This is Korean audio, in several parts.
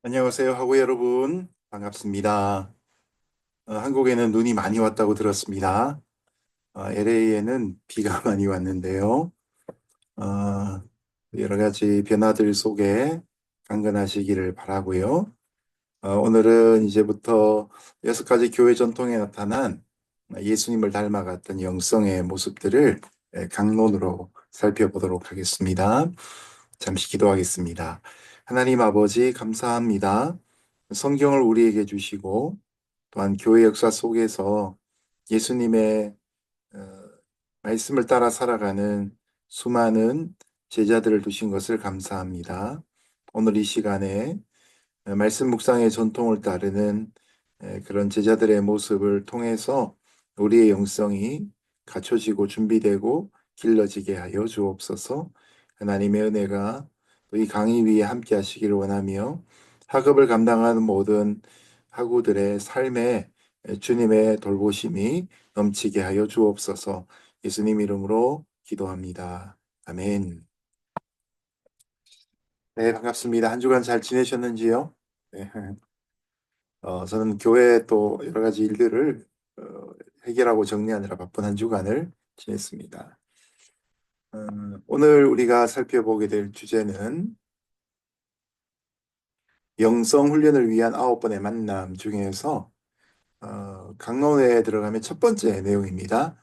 안녕하세요, 하고 여러분. 반갑습니다. 한국에는 눈이 많이 왔다고 들었습니다. LA에는 비가 많이 왔는데요. 어, 여러 가지 변화들 속에 강건하시기를 바라고요. 오늘은 이제부터 6가지 교회 전통에 나타난 예수님을 닮아갔던 영성의 모습들을 강론으로 살펴보도록 하겠습니다. 잠시 기도하겠습니다. 하나님 아버지, 감사합니다. 성경을 우리에게 주시고 또한 교회 역사 속에서 예수님의 어, 말씀을 따라 살아가는 수많은 제자들을 두신 것을 감사합니다. 오늘 이 시간에 말씀 묵상의 전통을 따르는 그런 제자들의 모습을 통해서 우리의 영성이 갖춰지고 준비되고 길러지게 하여 주옵소서. 하나님의 은혜가 또 이 강의 위에 함께 하시기를 원하며 학업을 감당하는 모든 학우들의 삶에 주님의 돌보심이 넘치게 하여 주옵소서. 예수님 이름으로 기도합니다. 아멘. 네, 반갑습니다. 한 주간 잘 지내셨는지요? 네. 저는 교회 또 여러 가지 일들을 어, 해결하고 정리하느라 바쁜 한 주간을 지냈습니다. 오늘 우리가 살펴보게 될 주제는 영성 훈련을 위한 9번의 만남 중에서 강론회에 들어가면 첫 번째 내용입니다.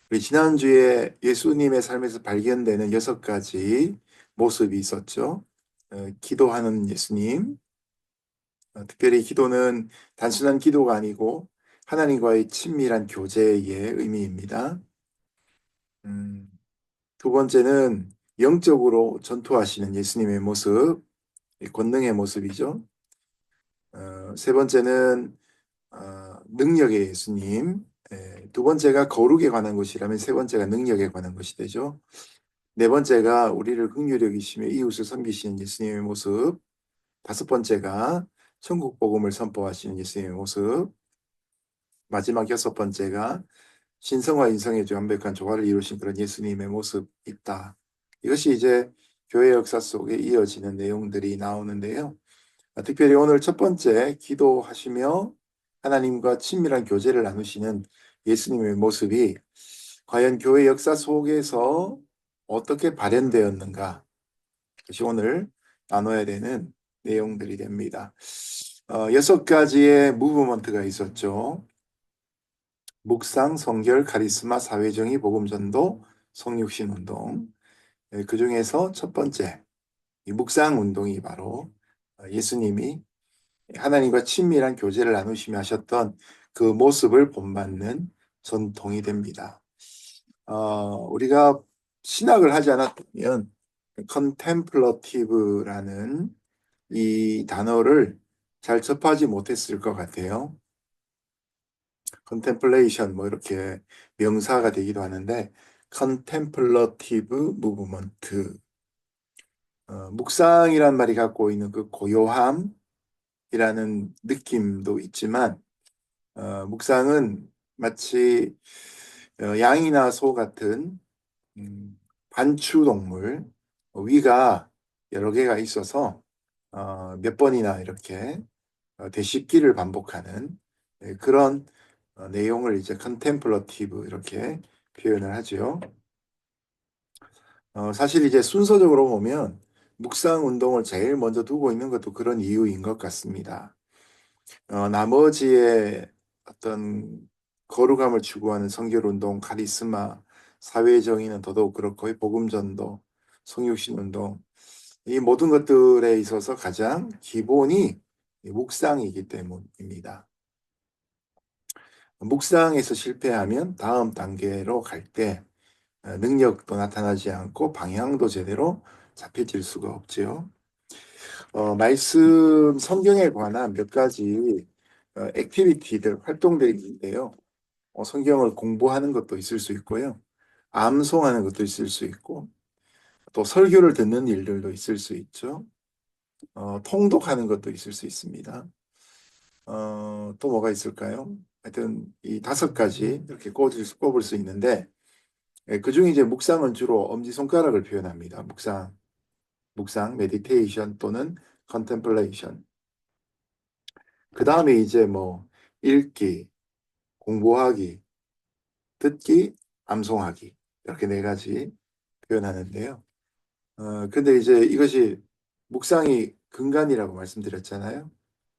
우리 지난주에 예수님의 삶에서 발견되는 6가지 모습이 있었죠. 기도하는 예수님, 특별히 기도는 단순한 기도가 아니고 하나님과의 친밀한 교제의 의미입니다. 음, 두 번째는 영적으로 전투하시는 예수님의 모습, 권능의 모습이죠. 세 번째는 능력의 예수님, 두 번째가 거룩에 관한 것이라면 세 번째가 능력에 관한 것이 되죠. 네 번째가 우리를 긍휼히 여기시며 이웃을 섬기시는 예수님의 모습, 다섯 번째가 천국 복음을 선포하시는 예수님의 모습, 마지막 여섯 번째가 신성과 인성의 완벽한 조화를 이루신 그런 예수님의 모습 있다. 이것이 이제 교회 역사 속에 이어지는 내용들이 나오는데요. 특별히 오늘 첫 번째 기도하시며 하나님과 친밀한 교제를 나누시는 예수님의 모습이 과연 교회 역사 속에서 어떻게 발현되었는가? 그것이 오늘 나눠야 되는 내용들이 됩니다. 6가지의 무브먼트가 있었죠. 묵상, 성결, 카리스마, 사회정의, 복음전도, 성육신운동. 그 중에서 첫 번째, 이 묵상 운동이 바로 예수님이 하나님과 친밀한 교제를 나누시며 하셨던 그 모습을 본받는 전통이 됩니다. 우리가 신학을 하지 않았다면 컨템플러티브라는 이 단어를 잘 접하지 못했을 것 같아요. 컨템플레이션 뭐 이렇게 명사가 되기도 하는데 컨템플러티브 무브먼트 묵상이란 말이 갖고 있는 그 고요함이라는 느낌도 있지만 묵상은 마치 양이나 소 같은 반추동물 위가 여러 개가 있어서 몇 번이나 이렇게 되씹기를 반복하는 그런 내용을 이제 컨템플러티브 이렇게 표현을 하죠. 사실 이제 순서적으로 보면 묵상 운동을 제일 먼저 두고 있는 것도 그런 이유인 것 같습니다. 나머지의 어떤 거룩함을 추구하는 성결 운동, 카리스마, 사회 정의는 더더욱 그렇고 복음 전도, 성육신 운동 이 모든 것들에 있어서 가장 기본이 묵상이기 때문입니다. 묵상에서 실패하면 다음 단계로 갈 때 능력도 나타나지 않고 방향도 제대로 잡혀질 수가 없지요. 말씀 성경에 관한 몇 가지 액티비티들, 활동들이 있는데요. 성경을 공부하는 것도 있을 수 있고요. 암송하는 것도 있을 수 있고, 또 설교를 듣는 일들도 있을 수 있죠. 통독하는 것도 있을 수 있습니다. 또 뭐가 있을까요? 하여튼 이 5가지 이렇게 꼽을 수 있는데, 그중에 이제 묵상은 주로 엄지손가락을 표현합니다. 묵상, 메디테이션 또는 컨템플레이션. 그 다음에 이제 뭐 읽기, 공부하기, 듣기, 암송하기 이렇게 네 가지 표현하는데요. 근데 이제 이것이 묵상이 근간이라고 말씀드렸잖아요.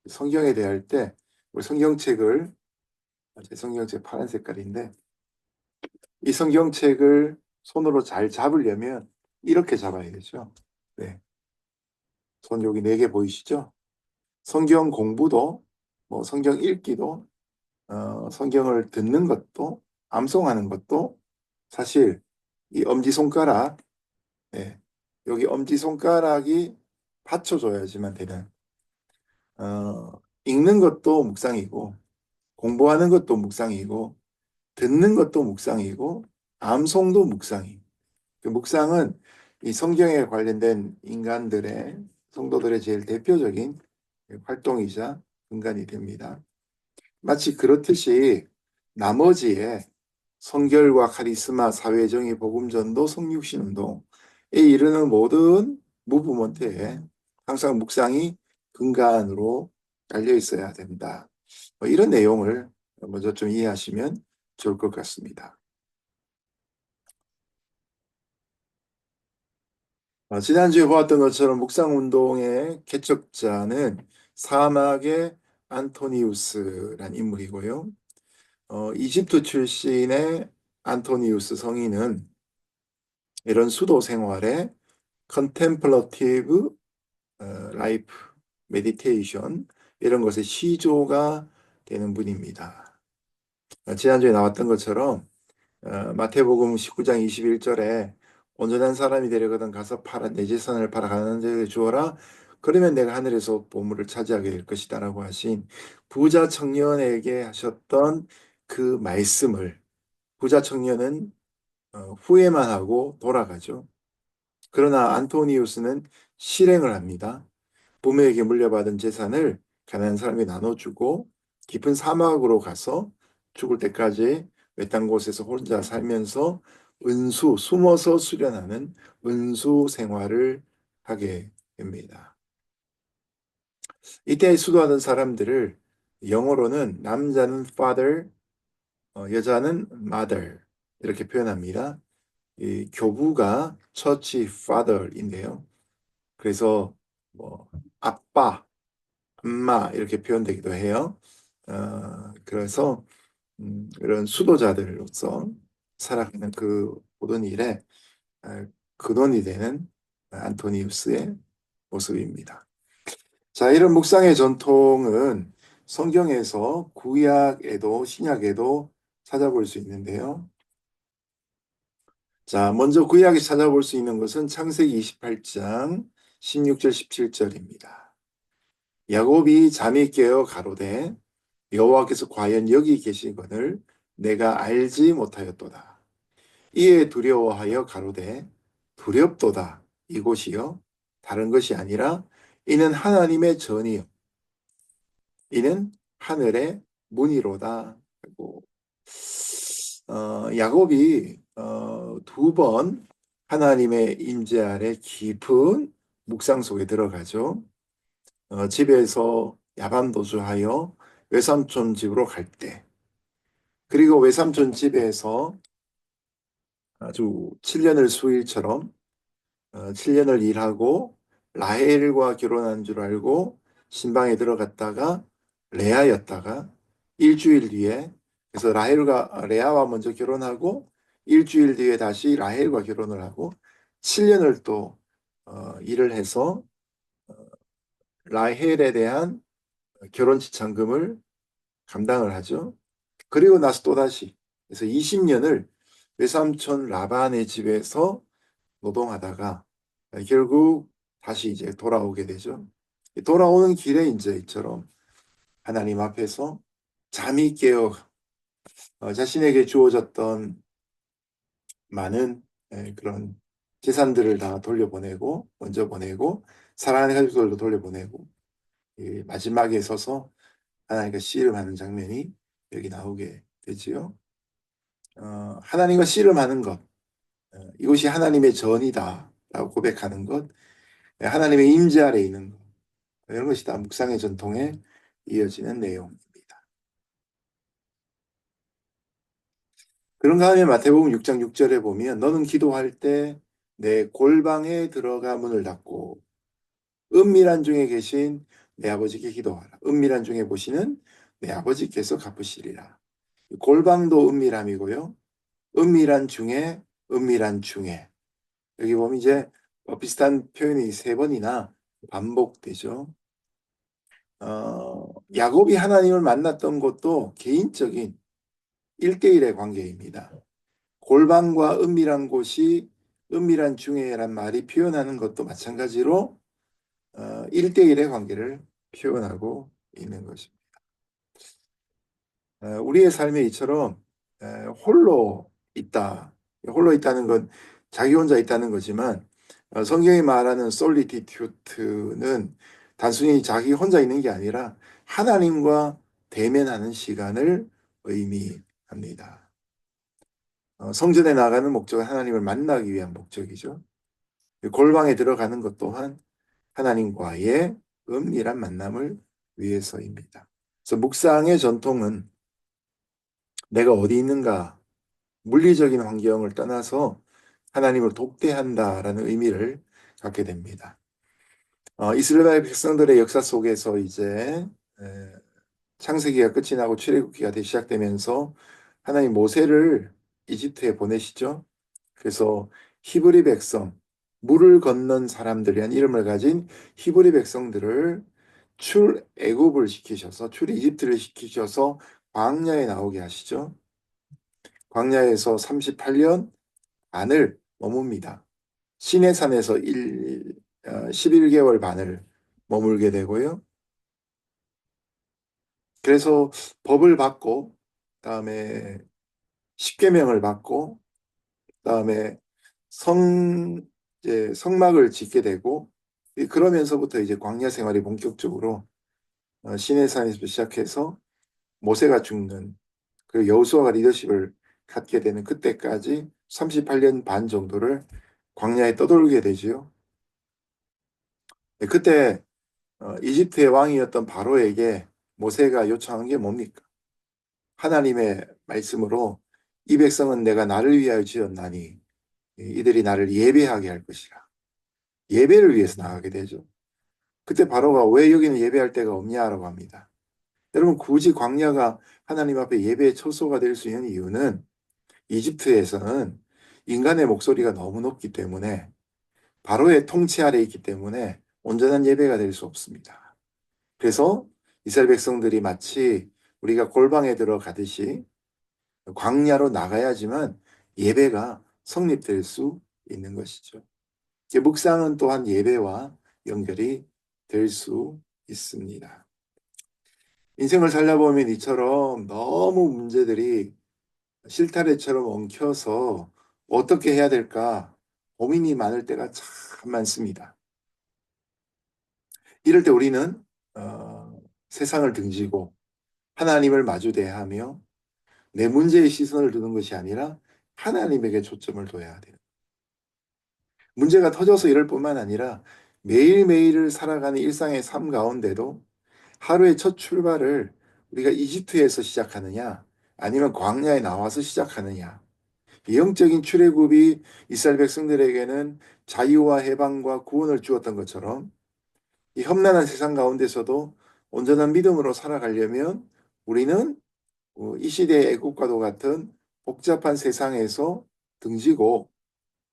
성경에 대할 때 우리 성경책을 제 성경책 파란 색깔인데 이 성경책을 손으로 잘 잡으려면 이렇게 잡아야 되죠. 네, 손 여기 네 개 보이시죠? 성경 공부도 뭐 성경 읽기도 성경을 듣는 것도 암송하는 것도 사실 이 엄지손가락 네, 여기 엄지손가락이 받쳐줘야지만 되는 읽는 것도 묵상이고 공부하는 것도 묵상이고 듣는 것도 묵상이고 암송도 묵상이. 그 묵상은 이 성경에 관련된 인간들의 성도들의 제일 대표적인 활동이자 근간이 됩니다. 마치 그렇듯이 나머지의 성결과 카리스마, 사회정의, 복음전도, 성육신운동에 이르는 모든 무브먼트에 항상 묵상이 근간으로 깔려 있어야 된다. 이런 내용을 먼저 좀 이해하시면 좋을 것 같습니다. 지난주에 보았던 것처럼 묵상운동의 개척자는 사막의 안토니우스란 인물이고요. 이집트 출신의 안토니우스 성인은 이런 수도 생활에 컨템플러티브 라이프, 메디테이션 이런 것의 시조가 되는 분입니다. 지난주에 나왔던 것처럼 마태복음 19장 21절에 온전한 사람이 되려거든 가서 팔아 내 재산을 팔아 가난한 자에게 주어라. 그러면 내가 하늘에서 보물을 차지하게 될 것이다라고 하신 부자 청년에게 하셨던 그 말씀을 부자 청년은 후회만 하고 돌아가죠. 그러나 안토니우스는 실행을 합니다. 부모에게 물려받은 재산을 가난한 사람에게 나눠주고 깊은 사막으로 가서 죽을 때까지 외딴 곳에서 혼자 살면서 숨어서 수련하는 은수 생활을 하게 됩니다. 이때 수도하던 사람들을 영어로는 남자는 father, 여자는 mother 이렇게 표현합니다. 이 교부가 처치 father인데요. 그래서 뭐 아빠, 엄마 이렇게 표현되기도 해요. 그래서 이런 수도자들로서 살아가는 그 모든 일에 어, 근원이 되는 안토니우스의 모습입니다. 자, 이런 묵상의 전통은 성경에서 구약에도 신약에도 찾아볼 수 있는데요. 자, 먼저 구약에 찾아볼 수 있는 것은 창세기 28장 16절 17절입니다. 야곱이 잠이 깨어 가로되 여호와께서 과연 여기 계시거늘 내가 알지 못하였도다. 이에 두려워하여 가로되 두렵도다. 이곳이요 다른 것이 아니라 이는 하나님의 전이요 이는 하늘의 문이로다. 하고 야곱이 두 번 하나님의 임재 아래 깊은 묵상 속에 들어가죠. 집에서 야반도주하여 외삼촌 집으로 갈 때, 그리고 외삼촌 집에서 아주 7년을 수일처럼 7년을 일하고 라헬과 결혼한 줄 알고 신방에 들어갔다가 레아였다가 일주일 뒤에 그래서 라헬과 레아와 먼저 결혼하고 일주일 뒤에 다시 라헬과 결혼을 하고 7년을 또 일을 해서 라헬에 대한 결혼 지참금을 감당을 하죠. 그리고 나서 또다시 그래서 20년을 외삼촌 라반의 집에서 노동하다가 결국 다시 이제 돌아오게 되죠. 돌아오는 길에 이제 이처럼 하나님 앞에서 잠이 깨어 자신에게 주어졌던 많은 그런 재산들을 다 돌려보내고 먼저 보내고 사랑하는 가족들도 돌려보내고 마지막에 서서 하나님과 씨름하는 장면이 여기 나오게 되지요. 하나님과 씨름하는 것 이것이 하나님의 전이다라고 고백하는 것 하나님의 임재 아래 있는 것 이런 것이 다 묵상의 전통의 이어지는 내용입니다. 그런가 하면 마태복음 6장 6절에 보면 너는 기도할 때 내 골방에 들어가 문을 닫고 은밀한 중에 계신 내 아버지께 기도하라. 은밀한 중에 보시는 내 아버지께서 갚으시리라. 골방도 은밀함이고요. 은밀한 중에 여기 보면 이제 비슷한 표현이 세 번이나 반복되죠. 야곱이 하나님을 만났던 것도 개인적인 1대1의 관계입니다. 골방과 은밀한 곳이 은밀한 중에란 말이 표현하는 것도 마찬가지로 1대1의 관계를 표현하고 있는 것입니다. 우리의 삶에 이처럼 홀로 있다. 홀로 있다는 건 자기 혼자 있다는 거지만 성경이 말하는 솔리티튜드는 단순히 자기 혼자 있는 게 아니라 하나님과 대면하는 시간을 의미합니다. 성전에 나가는 목적은 하나님을 만나기 위한 목적이죠. 골방에 들어가는 것 또한 하나님과의 은밀한 만남을 위해서입니다. 그래서 묵상의 전통은 내가 어디 있는가 물리적인 환경을 떠나서 하나님을 독대한다라는 의미를 갖게 됩니다. 이스라엘 백성들의 역사 속에서 이제 창세기가 끝이 나고 출애굽기가 시작되면서 하나님 모세를 이집트에 보내시죠. 그래서 히브리 백성, 물을 건넌 사람들이란 이름을 가진 히브리 백성들을 출애굽을 시키셔서 출이집트를 시키셔서 광야에 나오게 하시죠. 광야에서 38년 반을 머뭅니다. 시내산에서 11개월 반을 머물게 되고요. 그래서 법을 받고 그다음에 십계명을 받고 그다음에 이제 성막을 짓게 되고 그러면서부터 이제 광야 생활이 본격적으로 시내산에서 시작해서 모세가 죽는 그 여호수아가 리더십을 갖게 되는 그때까지 38년 반 정도를 광야에 떠돌게 되지요. 그때 이집트의 왕이었던 바로에게 모세가 요청한 게 뭡니까? 하나님의 말씀으로 이 백성은 내가 나를 위하여 지었나니 이들이 나를 예배하게 할 것이라. 예배를 위해서 나가게 되죠. 그때 바로가 왜 여기는 예배할 데가 없냐라고 합니다. 여러분 굳이 광야가 하나님 앞에 예배의 처소가 될 수 있는 이유는 이집트에서는 인간의 목소리가 너무 높기 때문에 바로의 통치 아래 있기 때문에 온전한 예배가 될 수 없습니다. 그래서 이스라엘 백성들이 마치 우리가 골방에 들어가듯이 광야로 나가야지만 예배가 성립될 수 있는 것이죠. 묵상은 또한 예배와 연결이 될 수 있습니다. 인생을 살려보면 이처럼 너무 문제들이 실타래처럼 엉켜서 어떻게 해야 될까 고민이 많을 때가 참 많습니다. 이럴 때 우리는 세상을 등지고 하나님을 마주 대하며 내 문제의 시선을 두는 것이 아니라 하나님에게 초점을 둬야 돼요. 문제가 터져서 이럴 뿐만 아니라 매일매일을 살아가는 일상의 삶 가운데도 하루의 첫 출발을 우리가 이집트에서 시작하느냐 아니면 광야에 나와서 시작하느냐. 영적인 출애굽이 이스라엘 백성들에게는 자유와 해방과 구원을 주었던 것처럼 이 험난한 세상 가운데서도 온전한 믿음으로 살아가려면 우리는 이 시대의 애국과도 같은 복잡한 세상에서 등지고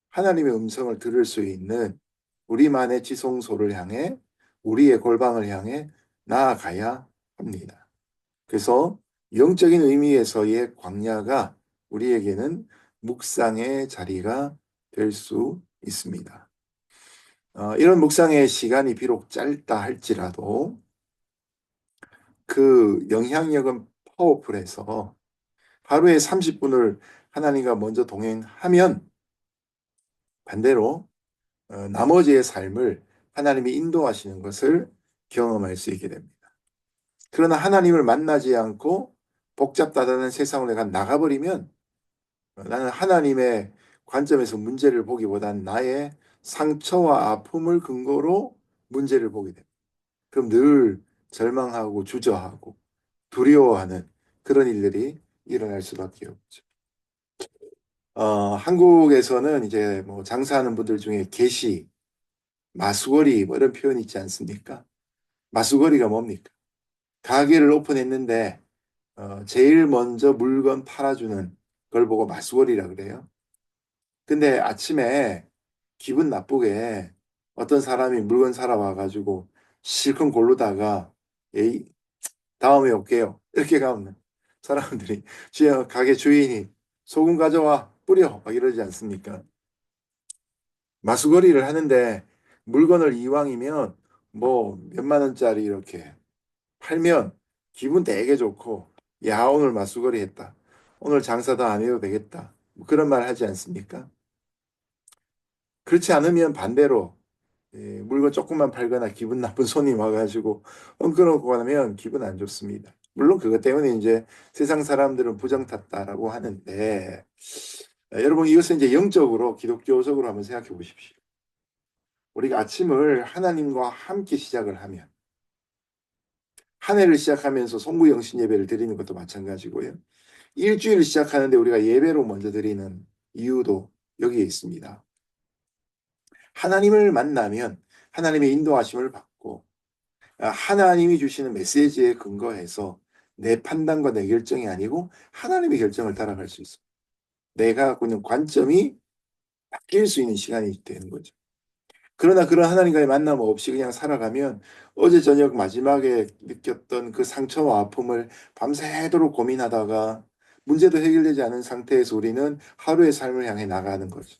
하나님의 음성을 들을 수 있는 우리만의 지성소를 향해 우리의 골방을 향해 나아가야 합니다. 그래서 영적인 의미에서의 광야가 우리에게는 묵상의 자리가 될 수 있습니다. 이런 묵상의 시간이 비록 짧다 할지라도 그 영향력은 파워풀해서 하루에 30분을 하나님과 먼저 동행하면 반대로 나머지의 삶을 하나님이 인도하시는 것을 경험할 수 있게 됩니다. 그러나 하나님을 만나지 않고 복잡다단한 세상으로 내가 나가버리면 나는 하나님의 관점에서 문제를 보기보단 나의 상처와 아픔을 근거로 문제를 보게 됩니다. 그럼 늘 절망하고 주저하고 두려워하는 그런 일들이 일어날 수밖에 없죠. 한국에서는 이제 뭐 장사하는 분들 중에 개시, 마수거리 뭐 이런 표현이 있지 않습니까? 마수거리가 뭡니까? 가게를 오픈했는데 제일 먼저 물건 팔아주는 걸 보고 마수거리라 그래요. 근데 아침에 기분 나쁘게 어떤 사람이 물건 사러 와가지고 실컷 고르다가 에이 다음에 올게요. 이렇게 가면 사람들이 가게 주인이 소금 가져와 뿌려 막 이러지 않습니까? 마수거리를 하는데 물건을 이왕이면 뭐 몇만 원짜리 이렇게 팔면 기분 되게 좋고 야 오늘 마수거리 했다. 오늘 장사 더 안 해도 되겠다. 뭐 그런 말 하지 않습니까? 그렇지 않으면 반대로 물건 조금만 팔거나 기분 나쁜 손님 와가지고 엉켜놓고 가면 기분 안 좋습니다. 물론 그것 때문에 이제 세상 사람들은 부정 탔다라고 하는데 여러분 이것은 이제 영적으로 기독교적으로 한번 생각해 보십시오. 우리가 아침을 하나님과 함께 시작을 하면 한 해를 시작하면서 송구영신 예배를 드리는 것도 마찬가지고요. 일주일을 시작하는데 우리가 예배로 먼저 드리는 이유도 여기에 있습니다. 하나님을 만나면 하나님의 인도하심을 받고 하나님이 주시는 메시지에 근거해서 내 판단과 내 결정이 아니고 하나님의 결정을 따라갈 수 있어. 내가 갖고 있는 관점이 바뀔 수 있는 시간이 되는 거죠. 그러나 그런 하나님과의 만남 없이 그냥 살아가면 어제 저녁 마지막에 느꼈던 그 상처와 아픔을 밤새도록 고민하다가 문제도 해결되지 않은 상태에서 우리는 하루의 삶을 향해 나가는 거죠.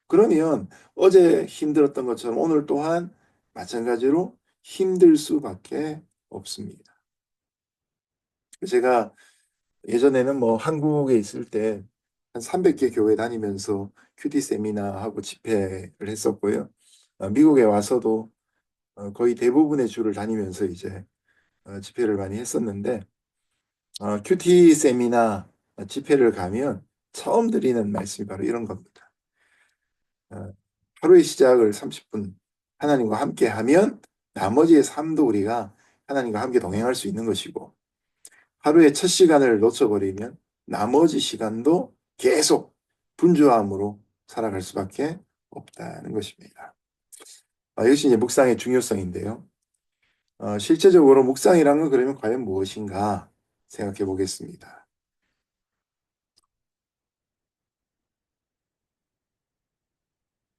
그러면 어제 힘들었던 것처럼 오늘 또한 마찬가지로 힘들 수밖에 없습니다. 제가 예전에는 뭐 한국에 있을 때 한 300개 교회 다니면서 큐티 세미나하고 집회를 했었고요. 미국에 와서도 거의 대부분의 주를 다니면서 이제 집회를 많이 했었는데 큐티 세미나 집회를 가면 처음 드리는 말씀이 바로 이런 겁니다. 어, 하루의 시작을 30분 하나님과 함께 하면 나머지의 삶도 우리가 하나님과 함께 동행할 수 있는 것이고 하루의 첫 시간을 놓쳐버리면 나머지 시간도 계속 분주함으로 살아갈 수밖에 없다는 것입니다. 이것이 이제 묵상의 중요성인데요. 실제적으로 묵상이란 건 그러면 과연 무엇인가 생각해 보겠습니다.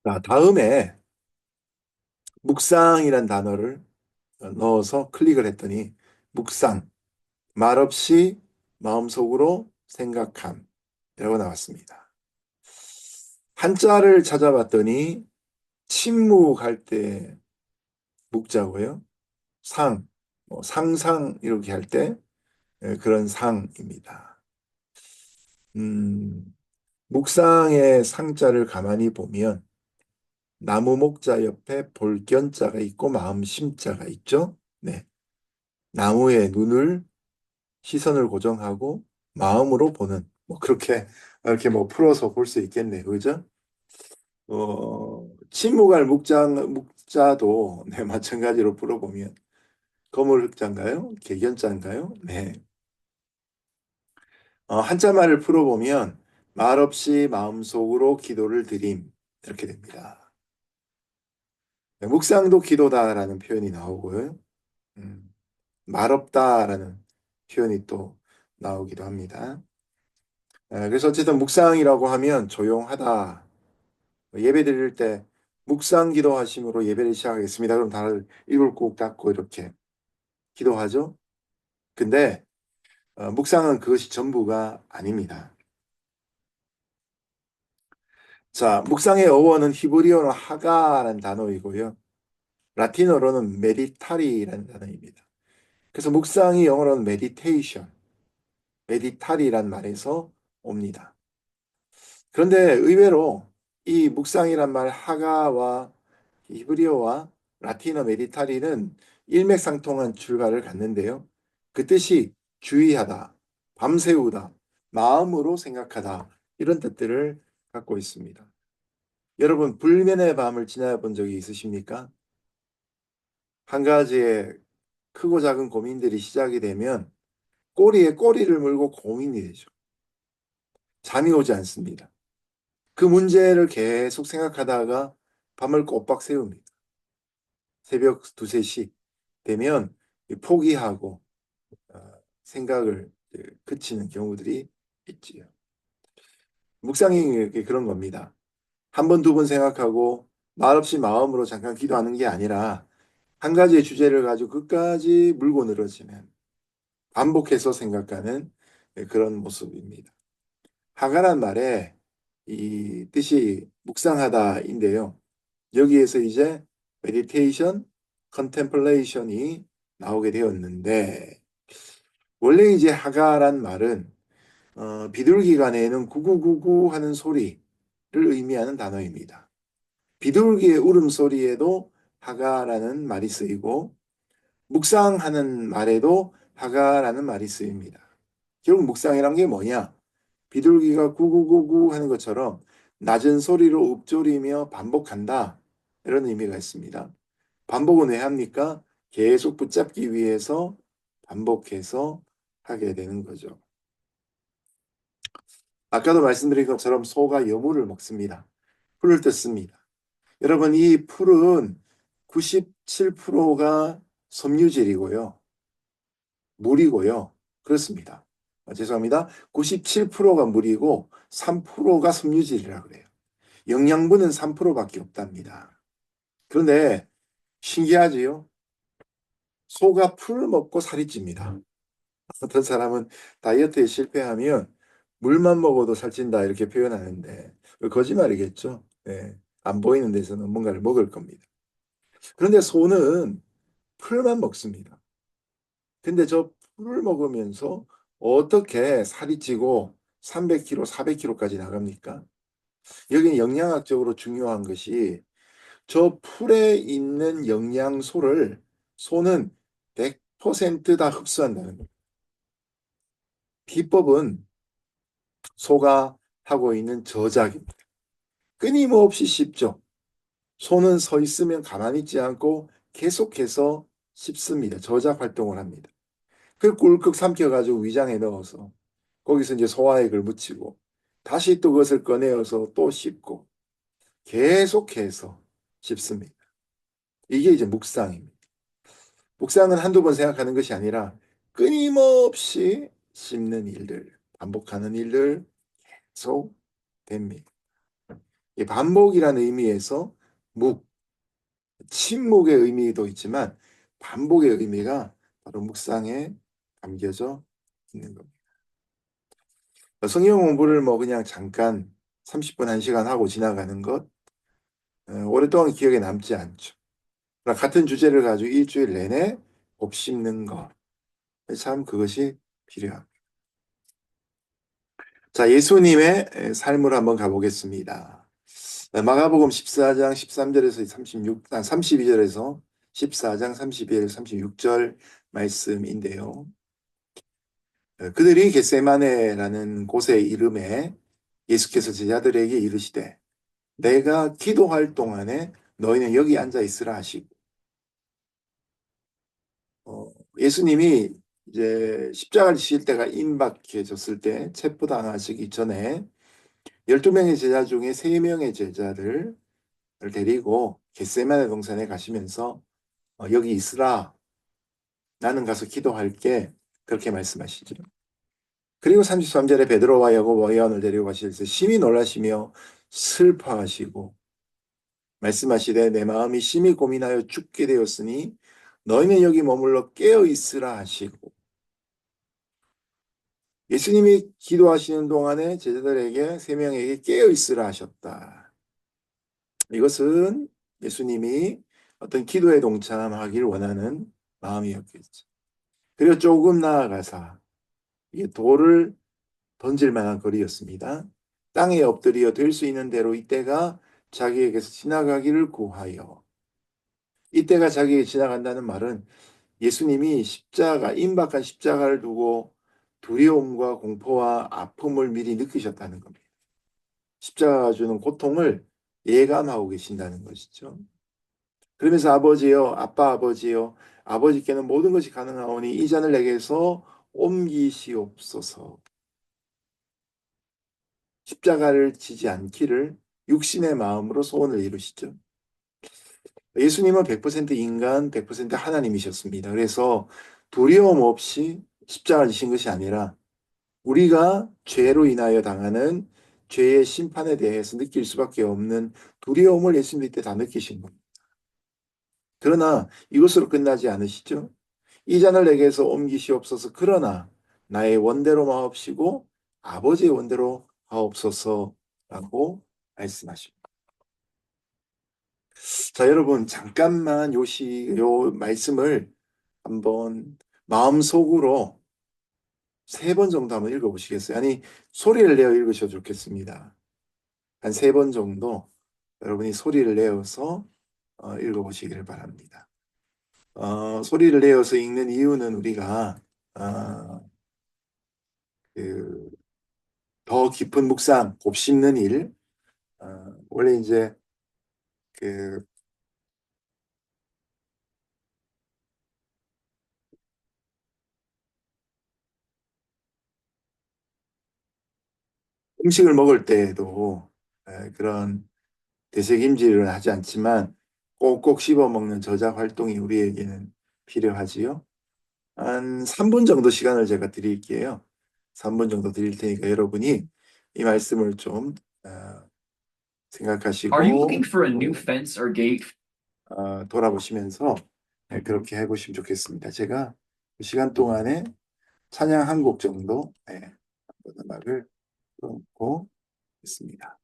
자, 다음에 묵상이란 단어를 넣어서 클릭을 했더니 묵상, 말없이 마음속으로 생각함이라고 나왔습니다. 한자를 찾아봤더니 침묵할 때 묵자고요. 상, 뭐 상상 이렇게 할 때 그런 상입니다. 음, 묵상의 상자를 가만히 보면 나무 목자 옆에 볼견자가 있고 마음 심자가 있죠. 네. 나무에 눈을 시선을 고정하고 마음으로 보는 뭐 그렇게 이렇게 뭐 풀어서 볼 수 있겠네요. 그죠? 침묵할 묵자도 네, 마찬가지로 풀어보면 거물 흑자인가요? 개견자인가요? 네. 한자말을 풀어보면 말없이 마음속으로 기도를 드림 이렇게 됩니다. 네, 묵상도 기도다라는 표현이 나오고요. 음, 말없다라는 표현이 또 나오기도 합니다. 그래서 어쨌든 묵상이라고 하면 조용하다. 예배 드릴 때 묵상 기도하심으로 예배를 시작하겠습니다. 그럼 다들 입을 꾹 닫고 이렇게 기도하죠. 근데 묵상은 그것이 전부가 아닙니다. 자, 묵상의 어원은 히브리어로 하가라는 단어이고요. 라틴어로는 메디타리라는 단어입니다. 그래서 묵상이 영어로는 메디테이션, 메디타리란 말에서 옵니다. 그런데 의외로 이 묵상이란 말 하가와 히브리어와 라틴어 메디타리는 일맥상통한 출가를 갖는데요. 그 뜻이 주의하다, 밤새우다, 마음으로 생각하다 이런 뜻들을 갖고 있습니다. 여러분 불면의 밤을 지나본 적이 있으십니까? 한 가지의 크고 작은 고민들이 시작이 되면 꼬리에 꼬리를 물고 고민이 되죠. 잠이 오지 않습니다. 그 문제를 계속 생각하다가 밤을 꼬박 새웁니다. 새벽 2, 3시 되면 포기하고 생각을 그치는 경우들이 있지요. 묵상이 그런 겁니다. 한 번, 두 번 생각하고 말없이 마음으로 잠깐 기도하는 게 아니라 한 가지의 주제를 가지고 끝까지 물고 늘어지는 반복해서 생각하는 그런 모습입니다. 하가란 말에 이 뜻이 묵상하다인데요. 여기에서 이제 메디테이션, 컨템플레이션이 나오게 되었는데 원래 이제 하가란 말은 비둘기가 내는 구구구구 하는 소리를 의미하는 단어입니다. 비둘기의 울음소리에도 하가라는 말이 쓰이고 묵상하는 말에도 하가라는 말이 쓰입니다. 결국 묵상이란 게 뭐냐? 비둘기가 구구구구 하는 것처럼 낮은 소리로 읊조리며 반복한다. 이런 의미가 있습니다. 반복은 왜 합니까? 계속 붙잡기 위해서 반복해서 하게 되는 거죠. 아까도 말씀드린 것처럼 소가 여물을 먹습니다. 풀을 뜯습니다. 여러분, 이 풀은 97%가 섬유질이고요. 물이고요. 그렇습니다. 죄송합니다. 97%가 물이고 3%가 섬유질이라 그래요. 영양분은 3%밖에 없답니다. 그런데 신기하지요? 소가 풀을 먹고 살이 찝니다. 어떤 사람은 다이어트에 실패하면 물만 먹어도 살찐다 이렇게 표현하는데 거짓말이겠죠. 네. 안 보이는 데서는 뭔가를 먹을 겁니다. 그런데 소는 풀만 먹습니다. 근데 저 풀을 먹으면서 어떻게 살이 찌고 300kg, 400kg까지 나갑니까? 여기는 영양학적으로 중요한 것이 저 풀에 있는 영양소를 소는 100%다 흡수한다는 거예요. 비법은 소가 하고 있는 저작입니다. 끊임없이 씹죠. 소는 서 있으면 가만히 있지 않고 계속해서 씹습니다. 저작 활동을 합니다. 그 꿀꺽 삼켜가지고 위장에 넣어서 거기서 이제 소화액을 묻히고 다시 또 그것을 꺼내어서 또 씹고 계속해서 씹습니다. 이게 이제 묵상입니다. 묵상은 한두 번 생각하는 것이 아니라 끊임없이 씹는 일들, 반복하는 일들 계속 됩니다. 이 반복이라는 의미에서 묵, 침묵의 의미도 있지만 반복의 의미가 바로 묵상에 담겨져 있는 겁니다. 성경 공부를 뭐 그냥 잠깐 30분, 1시간 하고 지나가는 것 오랫동안 기억에 남지 않죠. 그러나 같은 주제를 가지고 일주일 내내 곱씹는 것, 참 그것이 필요합니다. 자, 예수님의 삶을 한번 가보겠습니다. 마가복음 14장 13절에서 32절에서 14장 32절, 36절 말씀인데요. 그들이 겟세마네라는 곳의 이름에 예수께서 제자들에게 이르시되 내가 기도할 동안에 너희는 여기 앉아 있으라 하시고 예수님이 이제 십자가를 지실 때가 임박해졌을 때 체포당하시기 전에 12명의 제자 중에 3명의 제자를 데리고 겟세마네 동산에 가시면서 여기 있으라 나는 가서 기도할게 그렇게 말씀하시죠. 그리고 33절에 베드로와 야고보와 요한을 데리고 가실 때 심히 놀라시며 슬퍼하시고 말씀하시되 내 마음이 심히 고민하여 죽게 되었으니 너희는 여기 머물러 깨어 있으라 하시고 예수님이 기도하시는 동안에 제자들에게 3명에게 깨어 있으라 하셨다. 이것은 예수님이 어떤 기도에 동참하길 원하는 마음이었겠죠. 그리고 조금 나아가서 이게 돌을 던질 만한 거리였습니다. 땅에 엎드려 될 수 있는 대로 이때가 자기에게서 지나가기를 구하여 이때가 자기에게 지나간다는 말은 예수님이 십자가, 임박한 십자가를 두고 두려움과 공포와 아픔을 미리 느끼셨다는 겁니다. 십자가가 주는 고통을 예감하고 계신다는 것이죠. 그러면서 아버지요, 아빠 아버지요, 아버지께는 모든 것이 가능하오니 이 잔을 내게서 옮기시옵소서. 십자가를 지지 않기를 육신의 마음으로 소원을 이루시죠. 예수님은 100% 인간, 100% 하나님이셨습니다. 그래서 두려움 없이 십자가를 지신 것이 아니라 우리가 죄로 인하여 당하는 죄의 심판에 대해서 느낄 수밖에 없는 두려움을 예수님 때 다 느끼신 겁니다. 그러나 이것으로 끝나지 않으시죠? 이 잔을 내게서 옮기시옵소서. 그러나 나의 원대로 마옵시고 아버지의 원대로 하옵소서라고 말씀하십니다. 자, 여러분 잠깐만 요 말씀을 한번 마음속으로 3번 정도 한번 읽어보시겠어요? 아니, 소리를 내어 읽으셔도 좋겠습니다. 한 3번 정도 여러분이 소리를 내어서 읽어보시기를 바랍니다. 소리를 내어서 읽는 이유는 우리가 어, 그, 더 깊은 묵상, 곱씹는 일, 원래 이제 그 음식을 먹을 때에도 그런 되새김질을 하지 않지만 꼭꼭 씹어 먹는 저작 활동이 우리에게는 필요하지요. 한 3분 정도 시간을 제가 드릴게요. 3분 정도 드릴 테니까 여러분이 이 말씀을 좀 Are you 생각하시고 looking for a new fence or gate? 돌아보시면서 그렇게 해보시면 좋겠습니다. 제가 그 시간 동안에 찬양 한 곡 정도 한번 음악을 넣고 있습니다.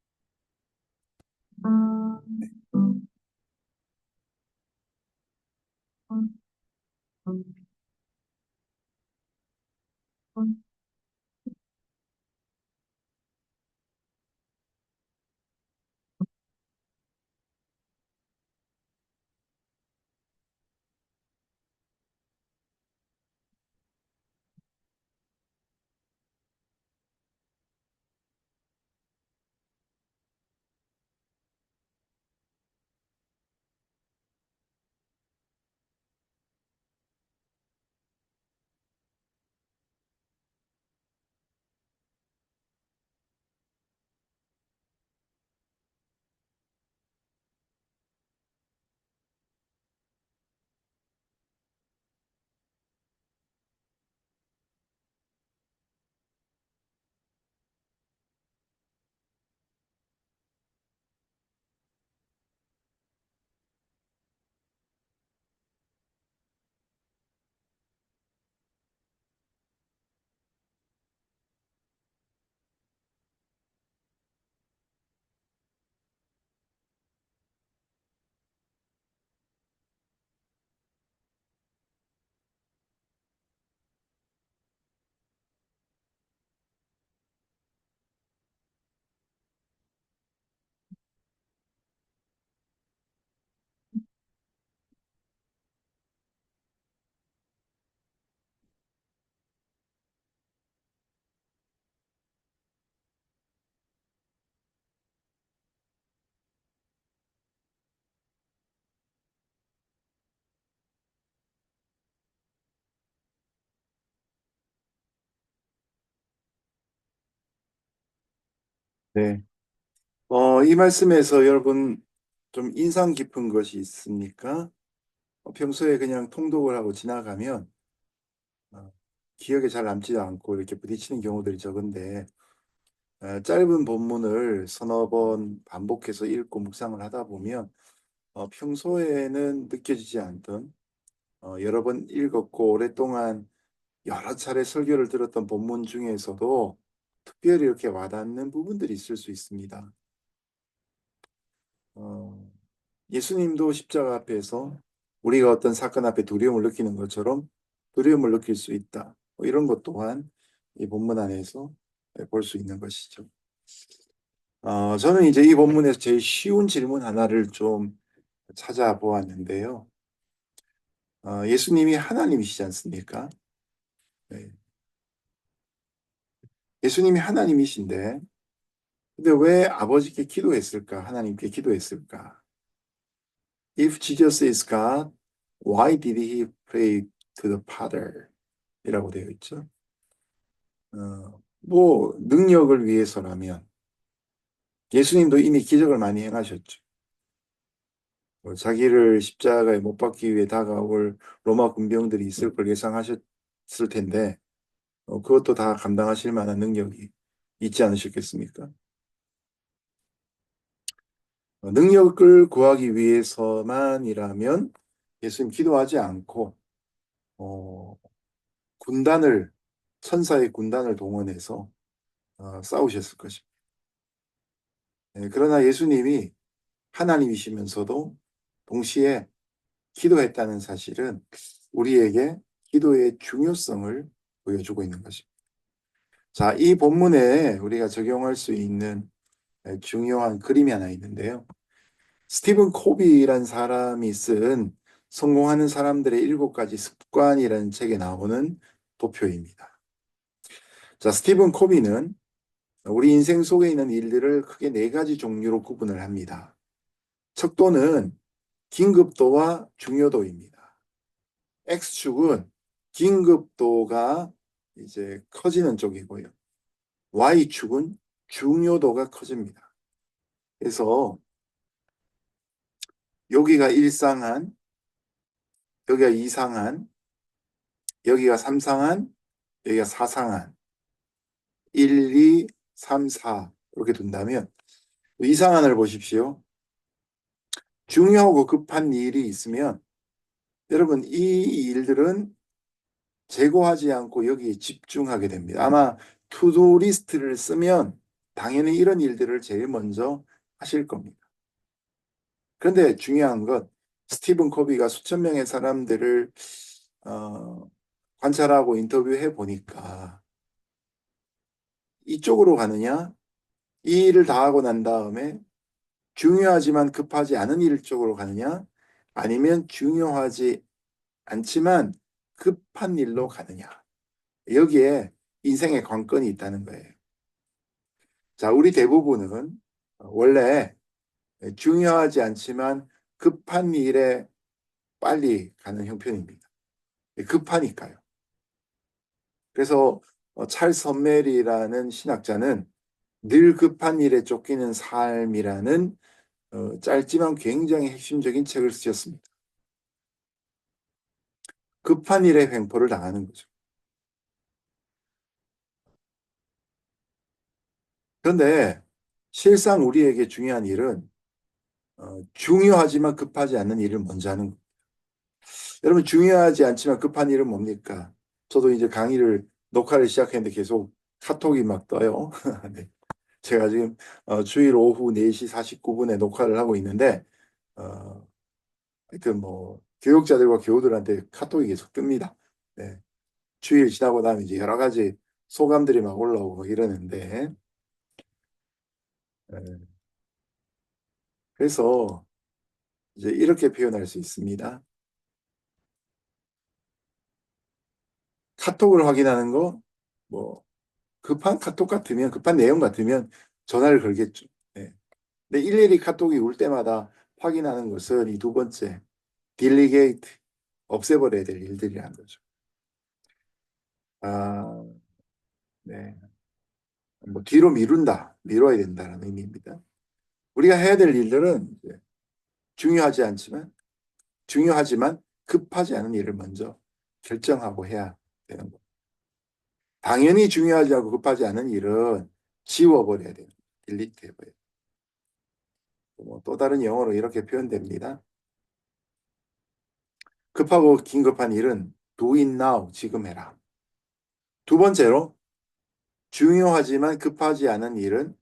네. 이 말씀에서 여러분 좀 인상 깊은 것이 있습니까? 평소에 그냥 통독을 하고 지나가면 기억에 잘 남지도 않고 이렇게 부딪히는 경우들이 적은데 짧은 본문을 서너 번 반복해서 읽고 묵상을 하다 보면 평소에는 느껴지지 않던 여러 번 읽었고 오랫동안 여러 차례 설교를 들었던 본문 중에서도 특별히 이렇게 와닿는 부분들이 있을 수 있습니다. 어, 예수님도 십자가 앞에서 우리가 어떤 사건 앞에 두려움을 느끼는 것처럼 두려움을 느낄 수 있다. 뭐 이런 것 또한 이 본문 안에서 볼 수 있는 것이죠. 저는 이제 이 본문에서 제일 쉬운 질문 하나를 좀 찾아보았는데요. 예수님이 하나님이시지 않습니까? 네. 예수님이 하나님이신데, 근데 왜 아버지께 기도했을까? 하나님께 기도했을까? If Jesus is God, Why did he pray to the Father? 이라고 되어 있죠. 뭐 능력을 위해서라면 예수님도 이미 기적을 많이 행하셨죠. 자기를 십자가에 못 박기 위해 다가올 로마 군병들이 있을 걸 예상하셨을 텐데 그것도 다 감당하실 만한 능력이 있지 않으셨겠습니까? 능력을 구하기 위해서만이라면 예수님 기도하지 않고 어, 천사의 군단을 동원해서 싸우셨을 것입니다. 네, 그러나 예수님이 하나님이시면서도 동시에 기도했다는 사실은 우리에게 기도의 중요성을 보여주고 있는 것입니다. 자, 이 본문에 우리가 적용할 수 있는 중요한 그림이 하나 있는데요. 스티븐 코비라는 사람이 쓴 성공하는 사람들의 7가지 습관이라는 책에 나오는 도표입니다. 자, 스티븐 코비는 우리 인생 속에 있는 일들을 크게 4가지 종류로 구분을 합니다. 척도는 긴급도와 중요도입니다. X축은 긴급도가 이제 커지는 쪽이고요. Y축은 중요도가 커집니다. 그래서 여기가 1상한, 여기가 2상한, 여기가 3상한, 여기가 4상한, 1, 2, 3, 4 이렇게 둔다면 2상한을 보십시오. 중요하고 급한 일이 있으면 여러분 이 일들은 제고하지 않고 여기에 집중하게 됩니다. 아마 투두 리스트를 쓰면 당연히 이런 일들을 제일 먼저 하실 겁니다. 그런데 중요한 건 스티븐 코비가 수천 명의 사람들을 관찰하고 인터뷰해 보니까 이쪽으로 가느냐, 이 일을 다 하고 난 다음에 중요하지만 급하지 않은 일 쪽으로 가느냐, 아니면 중요하지 않지만 급한 일로 가느냐. 여기에 인생의 관건이 있다는 거예요. 자, 우리 대부분은 원래 중요하지 않지만 급한 일에 빨리 가는 형편입니다. 급하니까요. 그래서 찰스 헌멜이라는 신학자는 늘 급한 일에 쫓기는 삶이라는 짧지만 굉장히 핵심적인 책을 쓰셨습니다. 급한 일에 횡포를 당하는 거죠. 그런데 실상 우리에게 중요한 일은 중요하지만 급하지 않는 일을 먼저 하는 겁니다. 여러분 중요하지 않지만 급한 일은 뭡니까? 저도 이제 녹화를 시작했는데 계속 카톡이 막 떠요. 네. 제가 지금 주일 오후 4시 49분에 녹화를 하고 있는데 하여튼 뭐 교육자들과 교우들한테 카톡이 계속 뜹니다. 네. 주일 지나고 나면 이제 여러 가지 소감들이 막 올라오고 이러는데 네. 그래서 이제 이렇게 표현할 수 있습니다. 카톡을 확인하는 거, 뭐 급한 카톡 같으면 급한 내용 같으면 전화를 걸겠죠. 네. 근데 일일이 카톡이 올 때마다 확인하는 것은 이 두 번째 딜리게이트 없애버려야 될 일들이라는 거죠. 아, 네. 뭐 뒤로 미뤄야 된다는 의미입니다. 우리가 해야 될 일들은 이제 중요하지 않지만 중요하지만 급하지 않은 일을 먼저 결정하고 해야 되는 거. 당연히 중요하지 않고 급하지 않은 일은 지워버려야 돼요. 딜리트 해버려요. 뭐또 다른 영어로 이렇게 표현됩니다. 급하고 긴급한 일은 do it now, 지금 해라. 두 번째로 중요하지만 급하지 않은 일은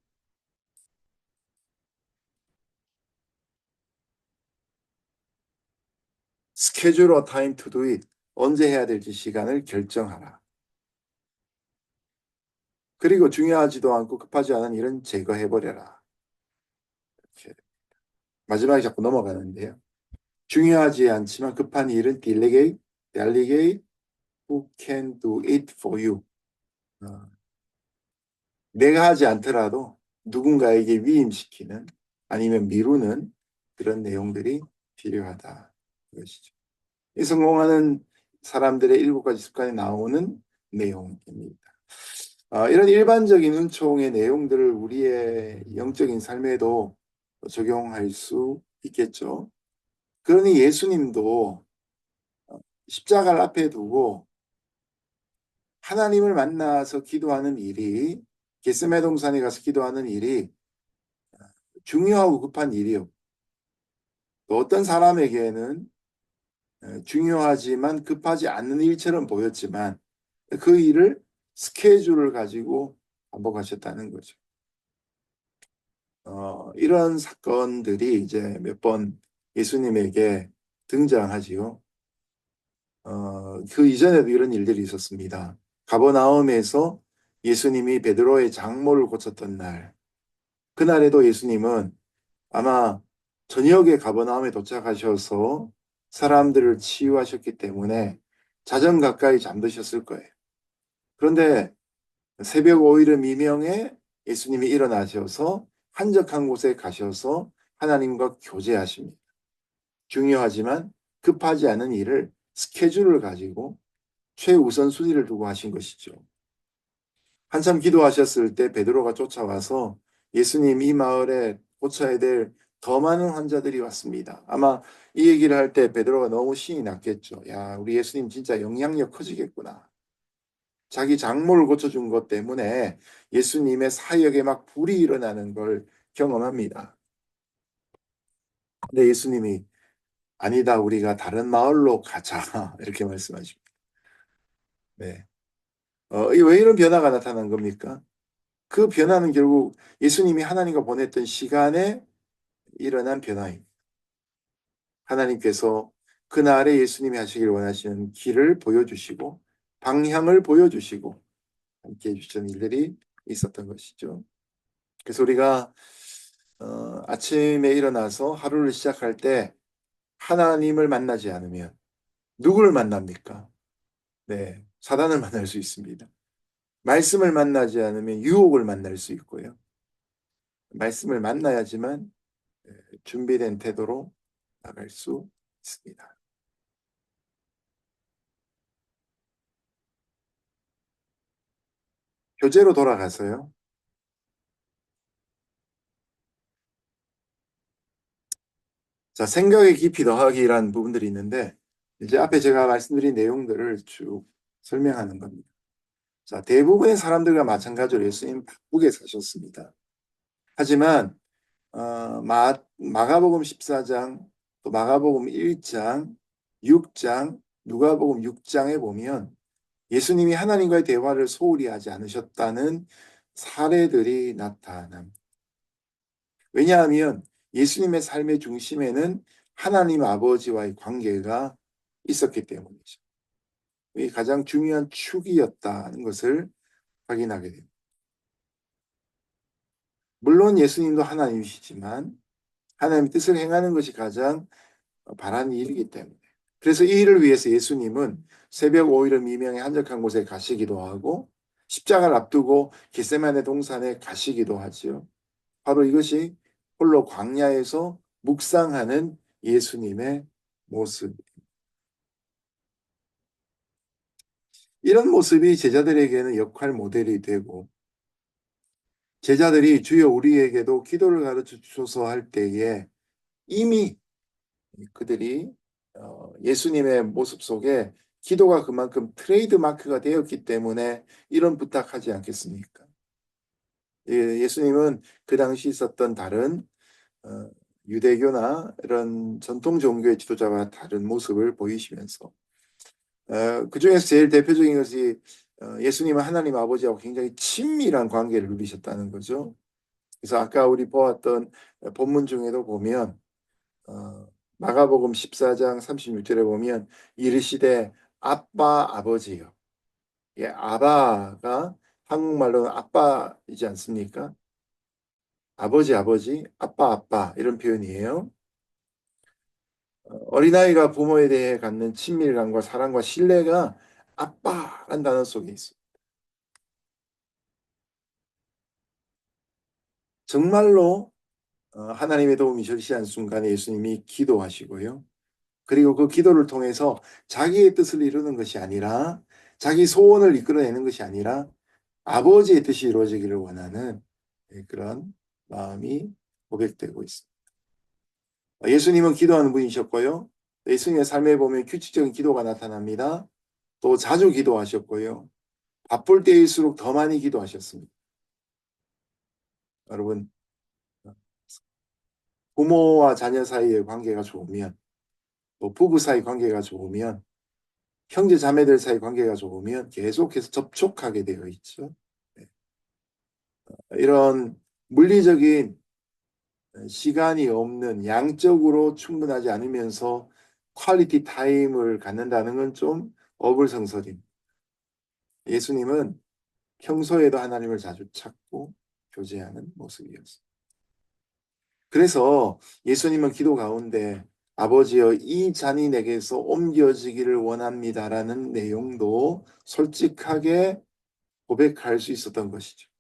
schedule a time to do it, 언제 해야 될지 시간을 결정하라. 그리고 중요하지도 않고 급하지 않은 일은 제거해버려라. 이렇게 마지막에 자꾸 넘어가는데요. 중요하지 않지만 급한 일은 delegate who can do it for you. 내가 하지 않더라도 누군가에게 위임시키는 아니면 미루는 그런 내용들이 필요하다. 그것이죠. 이 성공하는 사람들의 7가지 습관이 나오는 내용입니다. 이런 일반적인 은총의 내용들을 우리의 영적인 삶에도 적용할 수 있겠죠. 그러니 예수님도 십자가를 앞에 두고 하나님을 만나서 기도하는 일이, 겟세마네 동산에 가서 기도하는 일이 중요하고 급한 일이요. 또 어떤 사람에게는 중요하지만 급하지 않는 일처럼 보였지만 그 일을 스케줄을 가지고 반복하셨다는 거죠. 이런 사건들이 이제 몇 번 예수님에게 등장하지요. 그 이전에도 이런 일들이 있었습니다. 가버나움에서 예수님이 베드로의 장모를 고쳤던 날, 그날에도 예수님은 아마 저녁에 가버나움에 도착하셔서 사람들을 치유하셨기 때문에 자정 가까이 잠드셨을 거예요. 그런데 새벽 오이름 이명에 예수님이 일어나셔서 한적한 곳에 가셔서 하나님과 교제하십니다. 중요하지만 급하지 않은 일을 스케줄을 가지고 최우선순위를 두고 하신 것이죠. 한참 기도하셨을 때 베드로가 쫓아와서 예수님, 이 마을에 고쳐야 될 더 많은 환자들이 왔습니다. 아마 이 얘기를 할 때 베드로가 너무 신이 났겠죠. 야, 우리 예수님 진짜 영향력 커지겠구나. 자기 장모를 고쳐준 것 때문에 예수님의 사역에 막 불이 일어나는 걸 경험합니다. 근데 예수님이 아니다, 우리가 다른 마을로 가자. 이렇게 말씀하십니다. 네. 왜 이런 변화가 나타난 겁니까? 그 변화는 결국 예수님이 하나님과 보냈던 시간에 일어난 변화입니다. 하나님께서 그날에 예수님이 하시길 원하시는 길을 보여주시고 방향을 보여주시고 함께 해주시는 일들이 있었던 것이죠. 그래서 우리가 아침에 일어나서 하루를 시작할 때 하나님을 만나지 않으면 누구를 만납니까? 네, 사단을 만날 수 있습니다. 말씀을 만나지 않으면 유혹을 만날 수 있고요. 말씀을 만나야지만 준비된 태도로 나갈 수 있습니다. 교재로 돌아가서요. 자, 생각의 깊이 더하기라는 부분들이 있는데 이제 앞에 제가 말씀드린 내용들을 쭉 설명하는 겁니다. 자, 대부분의 사람들과 마찬가지로 예수님 바쁘게 사셨습니다. 하지만 마가복음 14장, 또 마가복음 1장, 6장, 누가복음 6장에 보면 예수님이 하나님과의 대화를 소홀히 하지 않으셨다는 사례들이 나타납니다. 왜냐하면 예수님의 삶의 중심에는 하나님 아버지와의 관계가 있었기 때문이죠. 이게 가장 중요한 축이었다는 것을 확인하게 됩니다. 물론 예수님도 하나님이시지만 하나님의 뜻을 행하는 것이 가장 바라는 일이기 때문에. 그래서 이 일을 위해서 예수님은 새벽 오이름 이명에 한적한 곳에 가시기도 하고 십자가를 앞두고 겟세마네 동산에 가시기도 하지요. 바로 이것이 홀로 광야에서 묵상하는 예수님의 모습. 이런 모습이 제자들에게는 역할 모델이 되고 제자들이 주여 우리에게도 기도를 가르쳐 주소서 할 때에 이미 그들이 예수님의 모습 속에 기도가 그만큼 트레이드 마크가 되었기 때문에 이런 부탁하지 않겠습니까? 예수님은 그 당시 있었던 다른 유대교나 이런 전통 종교의 지도자와 다른 모습을 보이시면서 그 중에서 제일 대표적인 것이 예수님은 하나님 아버지하고 굉장히 친밀한 관계를 누리셨다는 거죠. 그래서 아까 우리 보았던 본문 중에도 보면 어, 마가복음 14장 36절에 보면 이르시되 아빠 아버지요. 예, 아바가 한국말로는 아빠이지 않습니까? 아버지 아버지, 아빠 아빠 이런 표현이에요. 어린아이가 부모에 대해 갖는 친밀감과 사랑과 신뢰가 아빠란 단어 속에 있어요. 정말로 하나님의 도움이 절실한 순간에 예수님이 기도하시고요. 그리고 그 기도를 통해서 자기의 뜻을 이루는 것이 아니라 자기 소원을 이끌어내는 것이 아니라 아버지의 뜻이 이루어지기를 원하는 그런 마음이 고백되고 있습니다. 예수님은 기도하는 분이셨고요. 예수님의 삶에 보면 규칙적인 기도가 나타납니다. 또 자주 기도하셨고요. 바쁠 때일수록 더 많이 기도하셨습니다. 여러분, 부모와 자녀 사이의 관계가 좋으면, 또 부부 사이 관계가 좋으면, 형제 자매들 사이 관계가 좋으면 계속해서 접촉하게 되어 있죠. 네. 이런 물리적인 시간이 없는 양적으로 충분하지 않으면서 퀄리티 타임을 갖는다는 건 좀 어불성설입니다. 예수님은 평소에도 하나님을 자주 찾고 교제하는 모습이었습니다. 그래서 예수님은 기도 가운데 아버지여 이 잔이 내게서 옮겨지기를 원합니다라는 내용도 솔직하게 고백할 수 있었던 것이죠.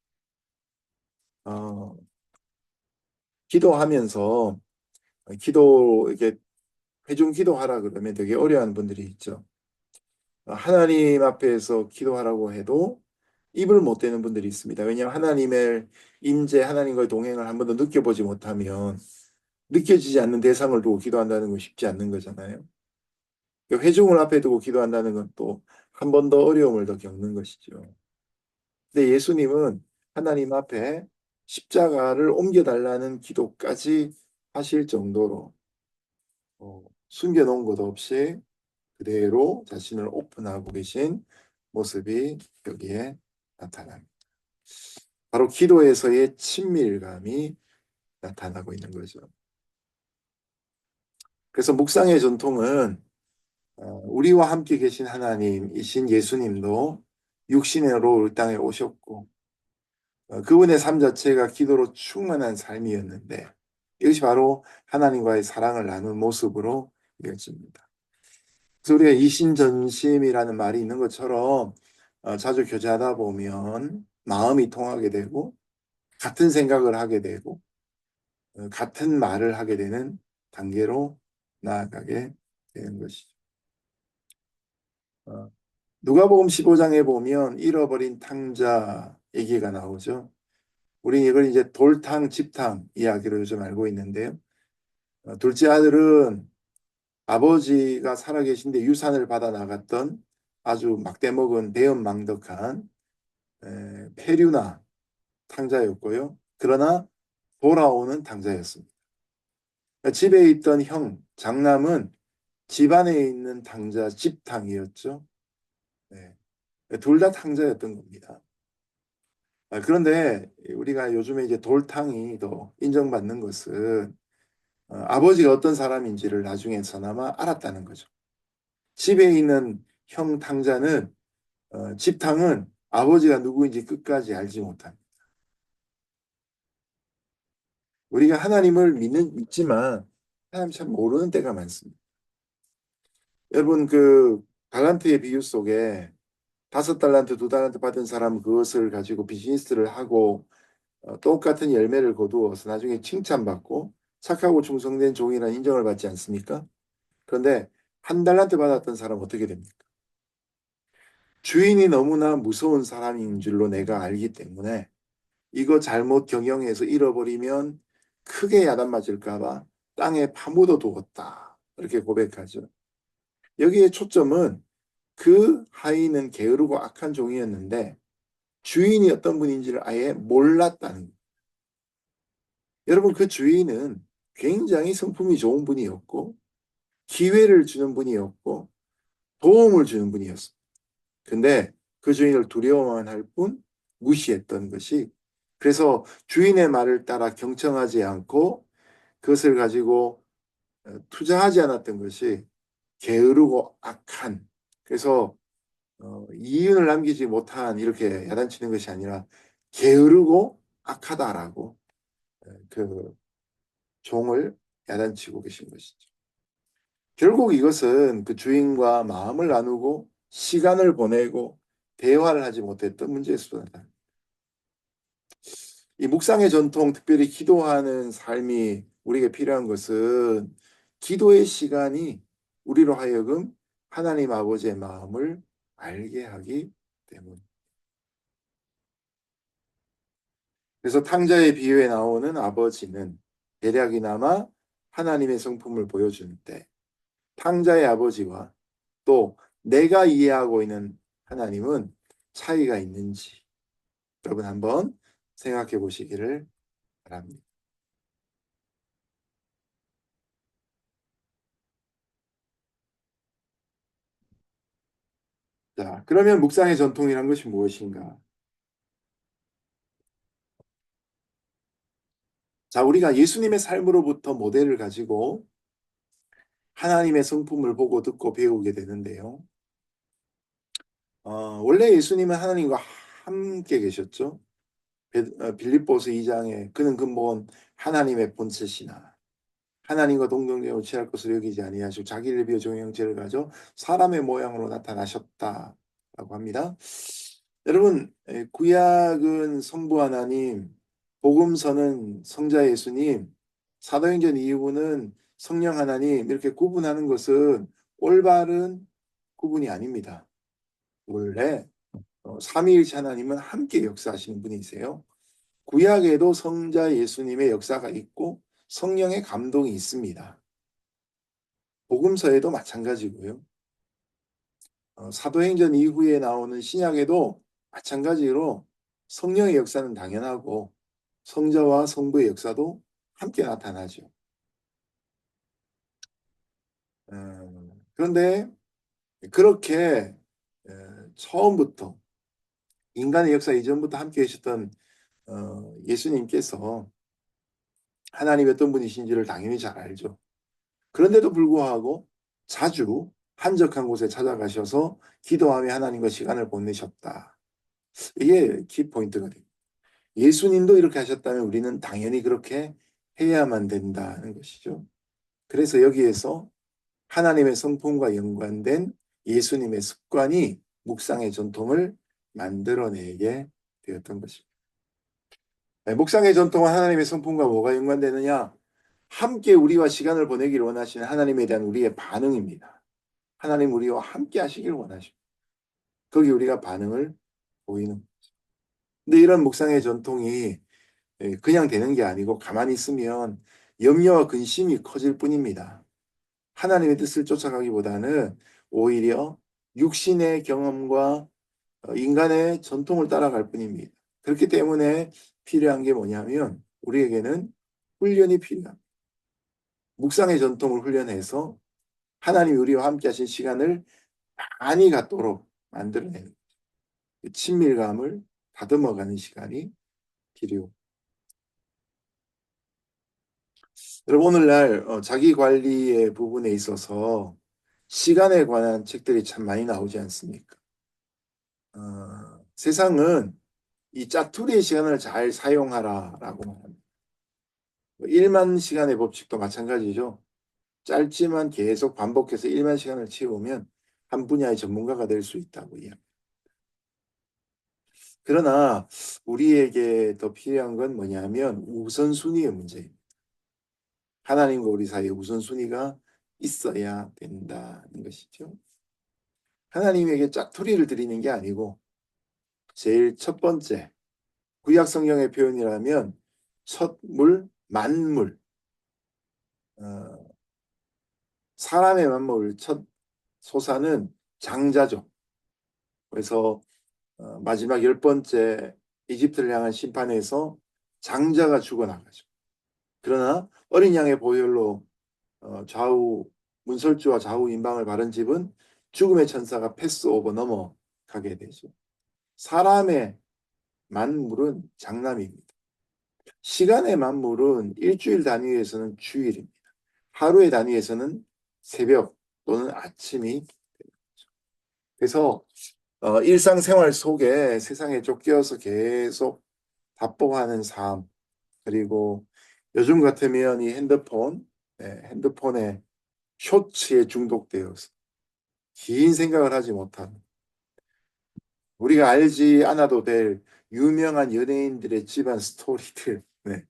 기도하면서 이렇게 회중 기도하라 그러면 되게 어려워하는 분들이 있죠. 하나님 앞에서 기도하라고 해도 입을 못 대는 분들이 있습니다. 왜냐하면 하나님의 임재, 하나님과의 동행을 한 번도 느껴보지 못하면 느껴지지 않는 대상을 두고 기도한다는 건 쉽지 않는 거잖아요. 회중을 앞에 두고 기도한다는 건 또 한 번 더 어려움을 더 겪는 것이죠. 근데 예수님은 하나님 앞에 십자가를 옮겨달라는 기도까지 하실 정도로 숨겨놓은 것 없이 그대로 자신을 오픈하고 계신 모습이 여기에 나타납니다. 바로 기도에서의 친밀감이 나타나고 있는 거죠. 그래서 묵상의 전통은 우리와 함께 계신 하나님이신 예수님도 육신으로 이 땅에 오셨고 그분의 삶 자체가 기도로 충만한 삶이었는데 이것이 바로 하나님과의 사랑을 나눈 모습으로 이어집니다. 그래서 우리가 이신전심이라는 말이 있는 것처럼 자주 교제하다 보면 마음이 통하게 되고 같은 생각을 하게 되고 같은 말을 하게 되는 단계로 나아가게 되는 것이죠. 누가복음 15장에 보면 잃어버린 탕자 얘기가 나오죠. 우리 이걸 이제 돌탕, 집탕 이야기로 요즘 알고 있는데요. 둘째 아들은 아버지가 살아계신데 유산을 받아 나갔던 아주 막대먹은 배은망덕한 폐류나 탕자였고요. 그러나 돌아오는 탕자였습니다. 집에 있던 형, 장남은 집안에 있는 탕자, 집탕이었죠. 네. 둘 다 탕자였던 겁니다. 그런데 우리가 요즘에 이제 돌탕이 더 인정받는 것은 아버지가 어떤 사람인지를 나중에서나마 알았다는 거죠. 집에 있는 형 탕자는 집탕은 아버지가 누구인지 끝까지 알지 못합니다. 우리가 하나님을 믿지만 하나님 참 모르는 때가 많습니다. 여러분 그 달란트의 비유 속에 5달란트, 2달란트 받은 사람은 그것을 가지고 비즈니스를 하고 똑같은 열매를 거두어서 나중에 칭찬받고 착하고 충성된 종이라는 인정을 받지 않습니까? 그런데 1달란트 받았던 사람은 어떻게 됩니까? 주인이 너무나 무서운 사람인 줄로 내가 알기 때문에 이거 잘못 경영해서 잃어버리면 크게 야단 맞을까 봐 땅에 파묻어 두었다. 이렇게 고백하죠. 여기에 초점은 그 하인은 게으르고 악한 종이었는데 주인이 어떤 분인지를 아예 몰랐다는 거예요. 여러분 그 주인은 굉장히 성품이 좋은 분이었고 기회를 주는 분이었고 도움을 주는 분이었습니다. 근데 그 주인을 두려워만 할 뿐 무시했던 것이 그래서 주인의 말을 따라 경청하지 않고 그것을 가지고 투자하지 않았던 것이 게으르고 악한 그래서 이윤을 남기지 못한 이렇게 야단치는 것이 아니라 게으르고 악하다라고 그 종을 야단치고 계신 것이죠. 결국 이것은 그 주인과 마음을 나누고 시간을 보내고 대화를 하지 못했던 문제의 수단이다. 이 묵상의 전통, 특별히 기도하는 삶이 우리에게 필요한 것은 기도의 시간이 우리로 하여금 하나님 아버지의 마음을 알게 하기 때문. 그래서 탕자의 비유에 나오는 아버지는 대략이나마 하나님의 성품을 보여주는 때 탕자의 아버지와 또 내가 이해하고 있는 하나님은 차이가 있는지 여러분 한번 생각해 보시기를 바랍니다. 자, 그러면 묵상의 전통이란 것이 무엇인가? 자, 우리가 예수님의 삶으로부터 모델을 가지고 하나님의 성품을 보고 듣고 배우게 되는데요. 원래 예수님은 하나님과 함께 계셨죠. 빌립보서 2장에 그는 근본 하나님의 본체시나 하나님과 동등되어 취할 것을 여기지 아니하시고 자기를 비어 종의 형체를 가져 사람의 모양으로 나타나셨다라고 합니다. 여러분, 구약은 성부 하나님, 복음서는 성자 예수님, 사도행전 이후는 성령 하나님 이렇게 구분하는 것은 올바른 구분이 아닙니다. 원래 삼위일체 하나님은 함께 역사하시는 분이세요. 구약에도 성자 예수님의 역사가 있고 성령의 감동이 있습니다. 복음서에도 마찬가지고요. 사도행전 이후에 나오는 신약에도 마찬가지로 성령의 역사는 당연하고 성자와 성부의 역사도 함께 나타나죠. 그런데 그렇게 처음부터 인간의 역사 이전부터 함께 계셨던 예수님께서 하나님이 어떤 분이신지를 당연히 잘 알죠. 그런데도 불구하고 자주 한적한 곳에 찾아가셔서 기도하며 하나님과 시간을 보내셨다. 이게 키포인트가 됩니다. 예수님도 이렇게 하셨다면 우리는 당연히 그렇게 해야만 된다는 것이죠. 그래서 여기에서 하나님의 성품과 연관된 예수님의 습관이 묵상의 전통을 만들어내게 되었던 것입니다. 묵상의 전통은 하나님의 성품과 뭐가 연관되느냐? 함께 우리와 시간을 보내기를 원하시는 하나님에 대한 우리의 반응입니다. 하나님 우리와 함께 하시길 원하십니다. 거기 우리가 반응을 보이는 거죠. 근데 이런 묵상의 전통이 그냥 되는 게 아니고 가만히 있으면 염려와 근심이 커질 뿐입니다. 하나님의 뜻을 쫓아가기보다는 오히려 육신의 경험과 인간의 전통을 따라갈 뿐입니다. 그렇기 때문에 필요한 게 뭐냐면 우리에게는 훈련이 필요합니다. 묵상의 전통을 훈련해서 하나님이 우리와 함께 하신 시간을 많이 갖도록 만들어내는 친밀감을 다듬어가는 시간이 필요. 여러분 오늘날 자기 관리의 부분에 있어서 시간에 관한 책들이 참 많이 나오지 않습니까? 세상은 이 짜투리의 시간을 잘 사용하라라고 합니다. 1만 시간의 법칙도 마찬가지죠. 짧지만 계속 반복해서 1만 시간을 채우면 한 분야의 전문가가 될 수 있다고 이야기합니다. 그러나 우리에게 더 필요한 건 뭐냐면 우선순위의 문제입니다. 하나님과 우리 사이에 우선순위가 있어야 된다는 것이죠. 하나님에게 짜투리를 드리는 게 아니고 제일 첫 번째 구약 성경의 표현이라면 첫물, 만물, 사람의 만물, 첫 소사는 장자죠. 그래서 마지막 10번째 이집트를 향한 심판에서 장자가 죽어나가죠. 그러나 어린 양의 보혈로 좌우 문설주와 좌우 임방을 바른 집은 죽음의 천사가 패스오버 넘어가게 되죠. 사람의 만물은 장남입니다. 시간의 만물은 일주일 단위에서는 주일입니다. 하루의 단위에서는 새벽 또는 아침이 됩니다. 그래서 일상생활 속에 세상에 쫓겨서 계속 답답하는 삶 그리고 요즘 같으면 이 핸드폰에 쇼츠에 중독되어서 긴 생각을 하지 못하는 우리가 알지 않아도 될 유명한 연예인들의 집안 스토리들 네.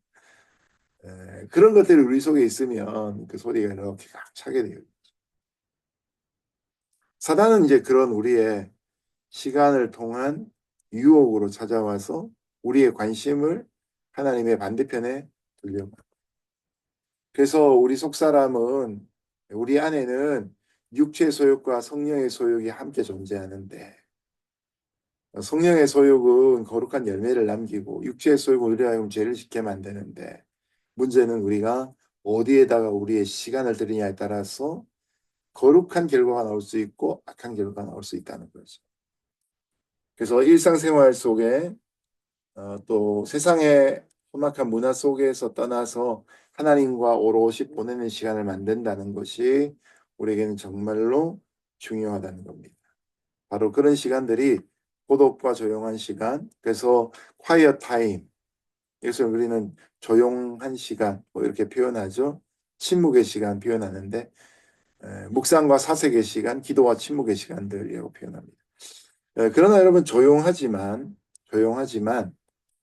그런 것들이 우리 속에 있으면 그 소리가 이렇게 막 차게 돼요. 사단은 이제 그런 우리의 시간을 통한 유혹으로 찾아와서 우리의 관심을 하나님의 반대편에 돌려. 그래서 우리 속사람은 우리 안에는 육체의 소욕과 성령의 소욕이 함께 존재하는데 성령의 소욕은 거룩한 열매를 남기고 육체의 소욕은 우리 하여금 죄를 짓게 만드는데 문제는 우리가 어디에다가 우리의 시간을 들이냐에 따라서 거룩한 결과가 나올 수 있고 악한 결과가 나올 수 있다는 거죠. 그래서 일상생활 속에 또 세상의 험악한 문화 속에서 떠나서 하나님과 오롯이 보내는 시간을 만든다는 것이 우리에게는 정말로 중요하다는 겁니다. 바로 그런 시간들이 고독과 조용한 시간, 그래서 quiet time, 그래서 우리는 조용한 시간 뭐 이렇게 표현하죠. 침묵의 시간 표현하는데 묵상과 사색의 시간, 기도와 침묵의 시간들이라고 표현합니다. 그러나 여러분 조용하지만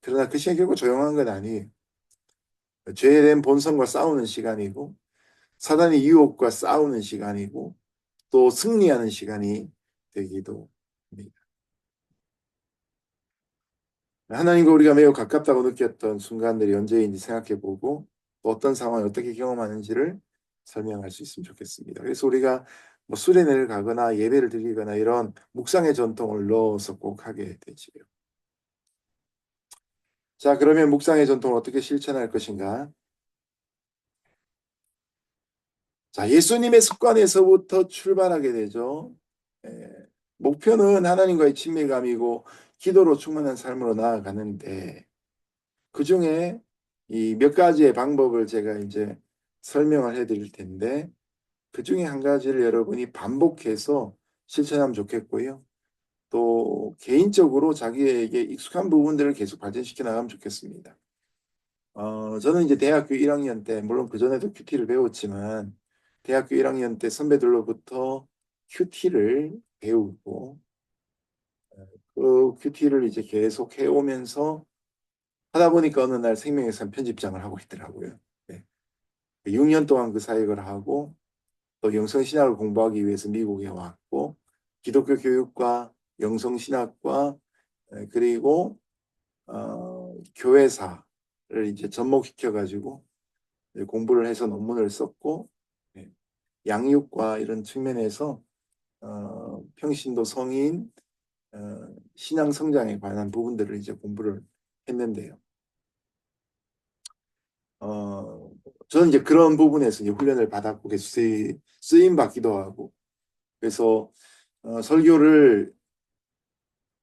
그러나 그 시간이 결국 조용한 건 아니에요. 죄에 대한 본성과 싸우는 시간이고 사단의 유혹과 싸우는 시간이고 또 승리하는 시간이 되기도 합니다. 하나님과 우리가 매우 가깝다고 느꼈던 순간들이 언제인지 생각해보고 또 어떤 상황을 어떻게 경험하는지를 설명할 수 있으면 좋겠습니다. 그래서 우리가 뭐 수련회를 가거나 예배를 드리거나 이런 묵상의 전통을 넣어서 꼭 하게 되지요. 자, 그러면 묵상의 전통을 어떻게 실천할 것인가? 자, 예수님의 습관에서부터 출발하게 되죠. 예, 목표는 하나님과의 친밀감이고 기도로 충만한 삶으로 나아가는데 그 중에 이 몇 가지의 방법을 제가 이제 설명을 해드릴 텐데 그 중에 한 가지를 여러분이 반복해서 실천하면 좋겠고요. 또 개인적으로 자기에게 익숙한 부분들을 계속 발전시켜 나가면 좋겠습니다. 저는 이제 대학교 1학년 때, 물론 그전에도 큐티를 배웠지만, 대학교 1학년 때 선배들로부터 큐티를 배우고, 그 큐티를 이제 계속 해오면서 하다 보니까 어느 날 생명의산 편집장을 하고 있더라고요. 네. 6년 동안 그 사역을 하고, 또 영성신학을 공부하기 위해서 미국에 왔고, 기독교 교육과 영성신학과, 그리고, 교회사를 이제 접목시켜가지고, 공부를 해서 논문을 썼고 예, 양육과 이런 측면에서 평신도 성인 신앙 성장에 관한 부분들을 이제 공부를 했는데요. 저는 이제 그런 부분에서 이제 훈련을 받았고 계속 쓰임 받기도 하고 그래서 설교를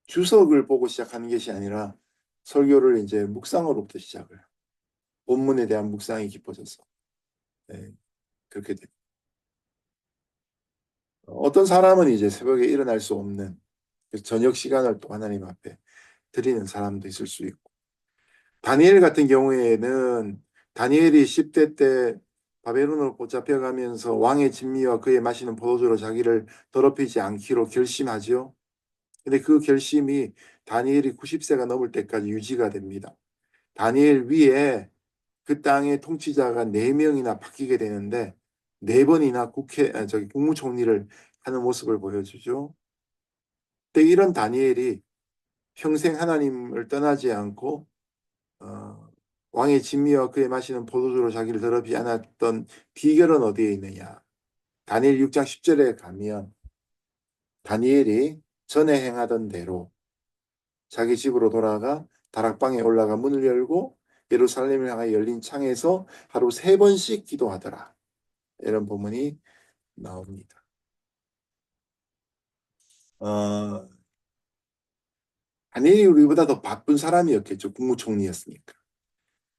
주석을 보고 시작하는 것이 아니라 설교를 이제 묵상으로부터 시작을 본문에 대한 묵상이 깊어져서 네, 그렇게 됩니다. 어떤 사람은 이제 새벽에 일어날 수 없는 저녁 시간을 또 하나님 앞에 드리는 사람도 있을 수 있고 다니엘 같은 경우에는 다니엘이 10대 때 바벨론으로 붙잡혀가면서 왕의 진미와 그의 마시는 포도주로 자기를 더럽히지 않기로 결심하죠. 근데 그 결심이 다니엘이 90세가 넘을 때까지 유지가 됩니다. 다니엘 위에 그 땅의 통치자가 4명이나 바뀌게 되는데 4번이나 국무총리를 하는 모습을 보여주죠. 근데 이런 다니엘이 평생 하나님을 떠나지 않고 어, 왕의 진미와 그의 마시는 포도주로 자기를 더럽히지 않았던 비결은 어디에 있느냐? 다니엘 6장 10절에 가면 다니엘이 전에 행하던 대로 자기 집으로 돌아가 다락방에 올라가 문을 열고 예루살렘을 향하여 열린 창에서 하루 3번씩 기도하더라. 이런 본문이 나옵니다. 어, 다니엘이 우리보다 더 바쁜 사람이었겠죠. 국무총리였으니까.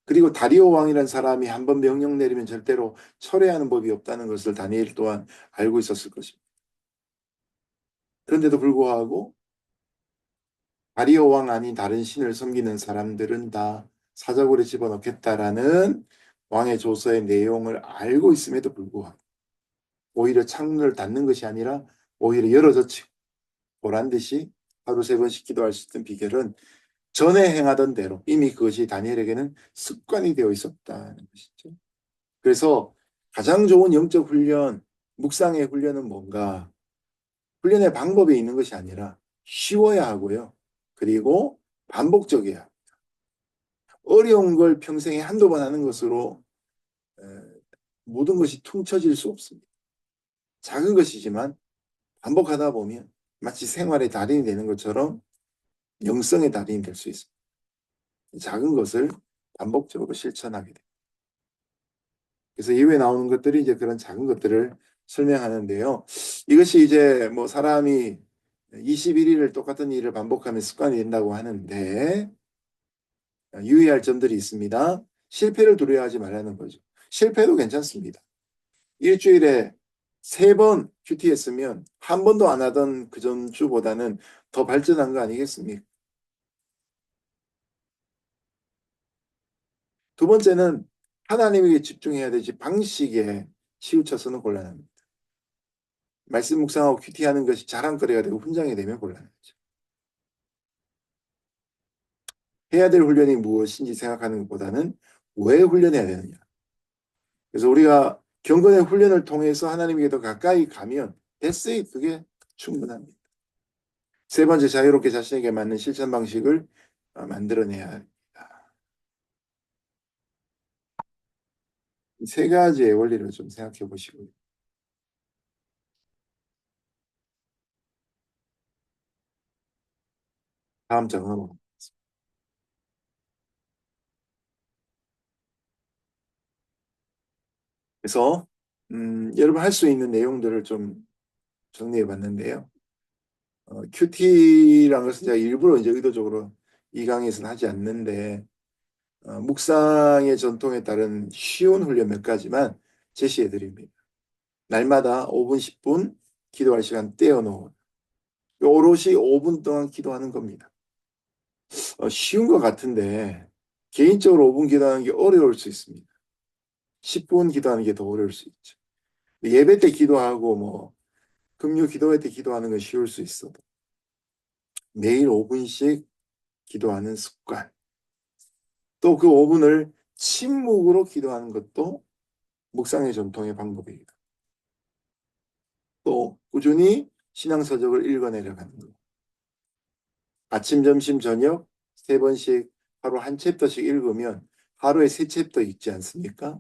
그리고 다리오 왕이라는 사람이 한번 명령 내리면 절대로 철회하는 법이 없다는 것을 다니엘 또한 알고 있었을 것입니다. 그런데도 불구하고 다리오 왕 아닌 다른 신을 섬기는 사람들은 다 사적으로 집어넣겠다라는 왕의 조서의 내용을 알고 있음에도 불구하고 오히려 창문을 닫는 것이 아니라 오히려 열어젖히고 보란 듯이 하루 3번씩 기도할 수 있던 비결은 전에 행하던 대로 이미 그것이 다니엘에게는 습관이 되어 있었다는 것이죠. 그래서 가장 좋은 영적 훈련, 묵상의 훈련은 뭔가? 훈련의 방법이 있는 것이 아니라 쉬워야 하고요. 그리고 반복적이어야 합니다. 어려운 걸 평생에 한두 번 하는 것으로 모든 것이 퉁쳐질 수 없습니다. 작은 것이지만 반복하다 보면 마치 생활의 달인이 되는 것처럼 영성의 달인이 될 수 있습니다. 작은 것을 반복적으로 실천하게 됩니다. 그래서 이후에 나오는 것들이 이제 그런 작은 것들을 설명하는데요. 이것이 이제 뭐 사람이 21일을 똑같은 일을 반복하면 습관이 된다고 하는데 유의할 점들이 있습니다. 실패를 두려워하지 말라는 거죠. 실패도 괜찮습니다. 일주일에 3번 큐티했으면 한 번도 안 하던 그 전 주보다는 더 발전한 거 아니겠습니까? 두 번째는 하나님에게 집중해야 되지 방식에 치우쳐서는 곤란합니다. 말씀 묵상하고 큐티하는 것이 자랑거리가 되고 훈장이 되면 곤란하죠. 해야 될 훈련이 무엇인지 생각하는 것보다는 왜 훈련해야 되느냐. 그래서 우리가 경건의 훈련을 통해서 하나님에게 더 가까이 가면 됐어요. 그게 충분합니다. 세 번째, 자유롭게 자신에게 맞는 실천 방식을 만들어내야 합니다. 이 세 가지의 원리를 좀 생각해 보시고요. 다음 장으로. 그래서 여러분 할 수 있는 내용들을 좀 정리해 봤는데요. 큐티라는 것은 제가 일부러 이제 의도적으로 이 강의에서는 하지 않는데 묵상의 전통에 따른 쉬운 훈련 몇 가지만 제시해 드립니다. 날마다 5분, 10분 기도할 시간 떼어놓은 오롯이 5분 동안 기도하는 겁니다. 쉬운 것 같은데 개인적으로 5분 기도하는 게 어려울 수 있습니다. 10분 기도하는 게 더 어려울 수 있죠. 예배 때 기도하고 뭐 금요 기도회 때 기도하는 건 쉬울 수 있어도 매일 5분씩 기도하는 습관, 또 그 5분을 침묵으로 기도하는 것도 묵상의 전통의 방법입니다. 또 꾸준히 신앙서적을 읽어내려가는 것. 아침, 점심, 저녁 3번씩 하루 한 챕터씩 읽으면 하루에 3챕터 읽지 않습니까?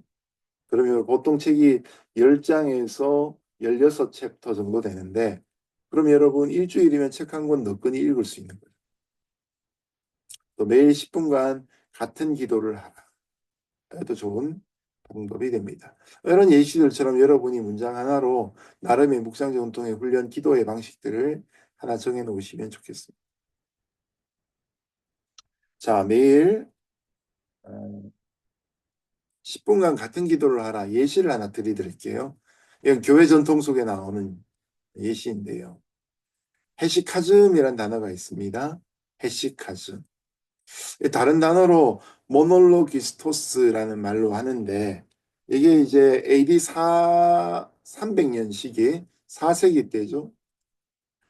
그러면 보통 책이 10장에서 16챕터 정도 되는데 그럼 여러분 일주일이면 책 한 권 너끈히 읽을 수 있는 거예요. 또 매일 10분간 같은 기도를 하라. 해도 좋은 방법이 됩니다. 이런 예시들처럼 여러분이 문장 하나로 나름의 묵상 전통의 훈련 기도의 방식들을 하나 정해 놓으시면 좋겠습니다. 자, 매일 10분간 같은 기도를 하라. 예시를 하나 드릴게요. 이건 교회 전통 속에 나오는 예시인데요. 해시카즘이라는 단어가 있습니다. 해시카즘. 다른 단어로 모놀로기스토스라는 말로 하는데 이게 이제 AD 300년 시기 4세기 때죠.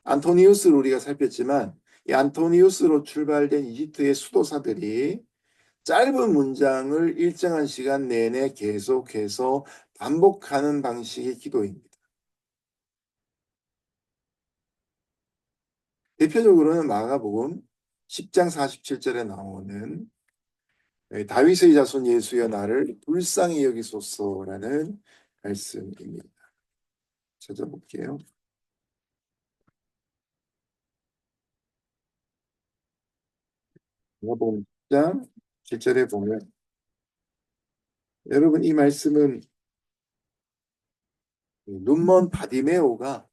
안토니우스를 우리가 살폈지만 이 안토니우스로 출발된 이집트의 수도사들이 짧은 문장을 일정한 시간 내내 계속해서 반복하는 방식의 기도입니다. 대표적으로는 마가복음 10장 47절에 나오는 다윗의 자손 예수여 나를 불쌍히 여기소서라는 말씀입니다. 찾아볼게요. 마가복음 10장 7절에 보면 여러분 이 말씀은 눈먼 바디메오가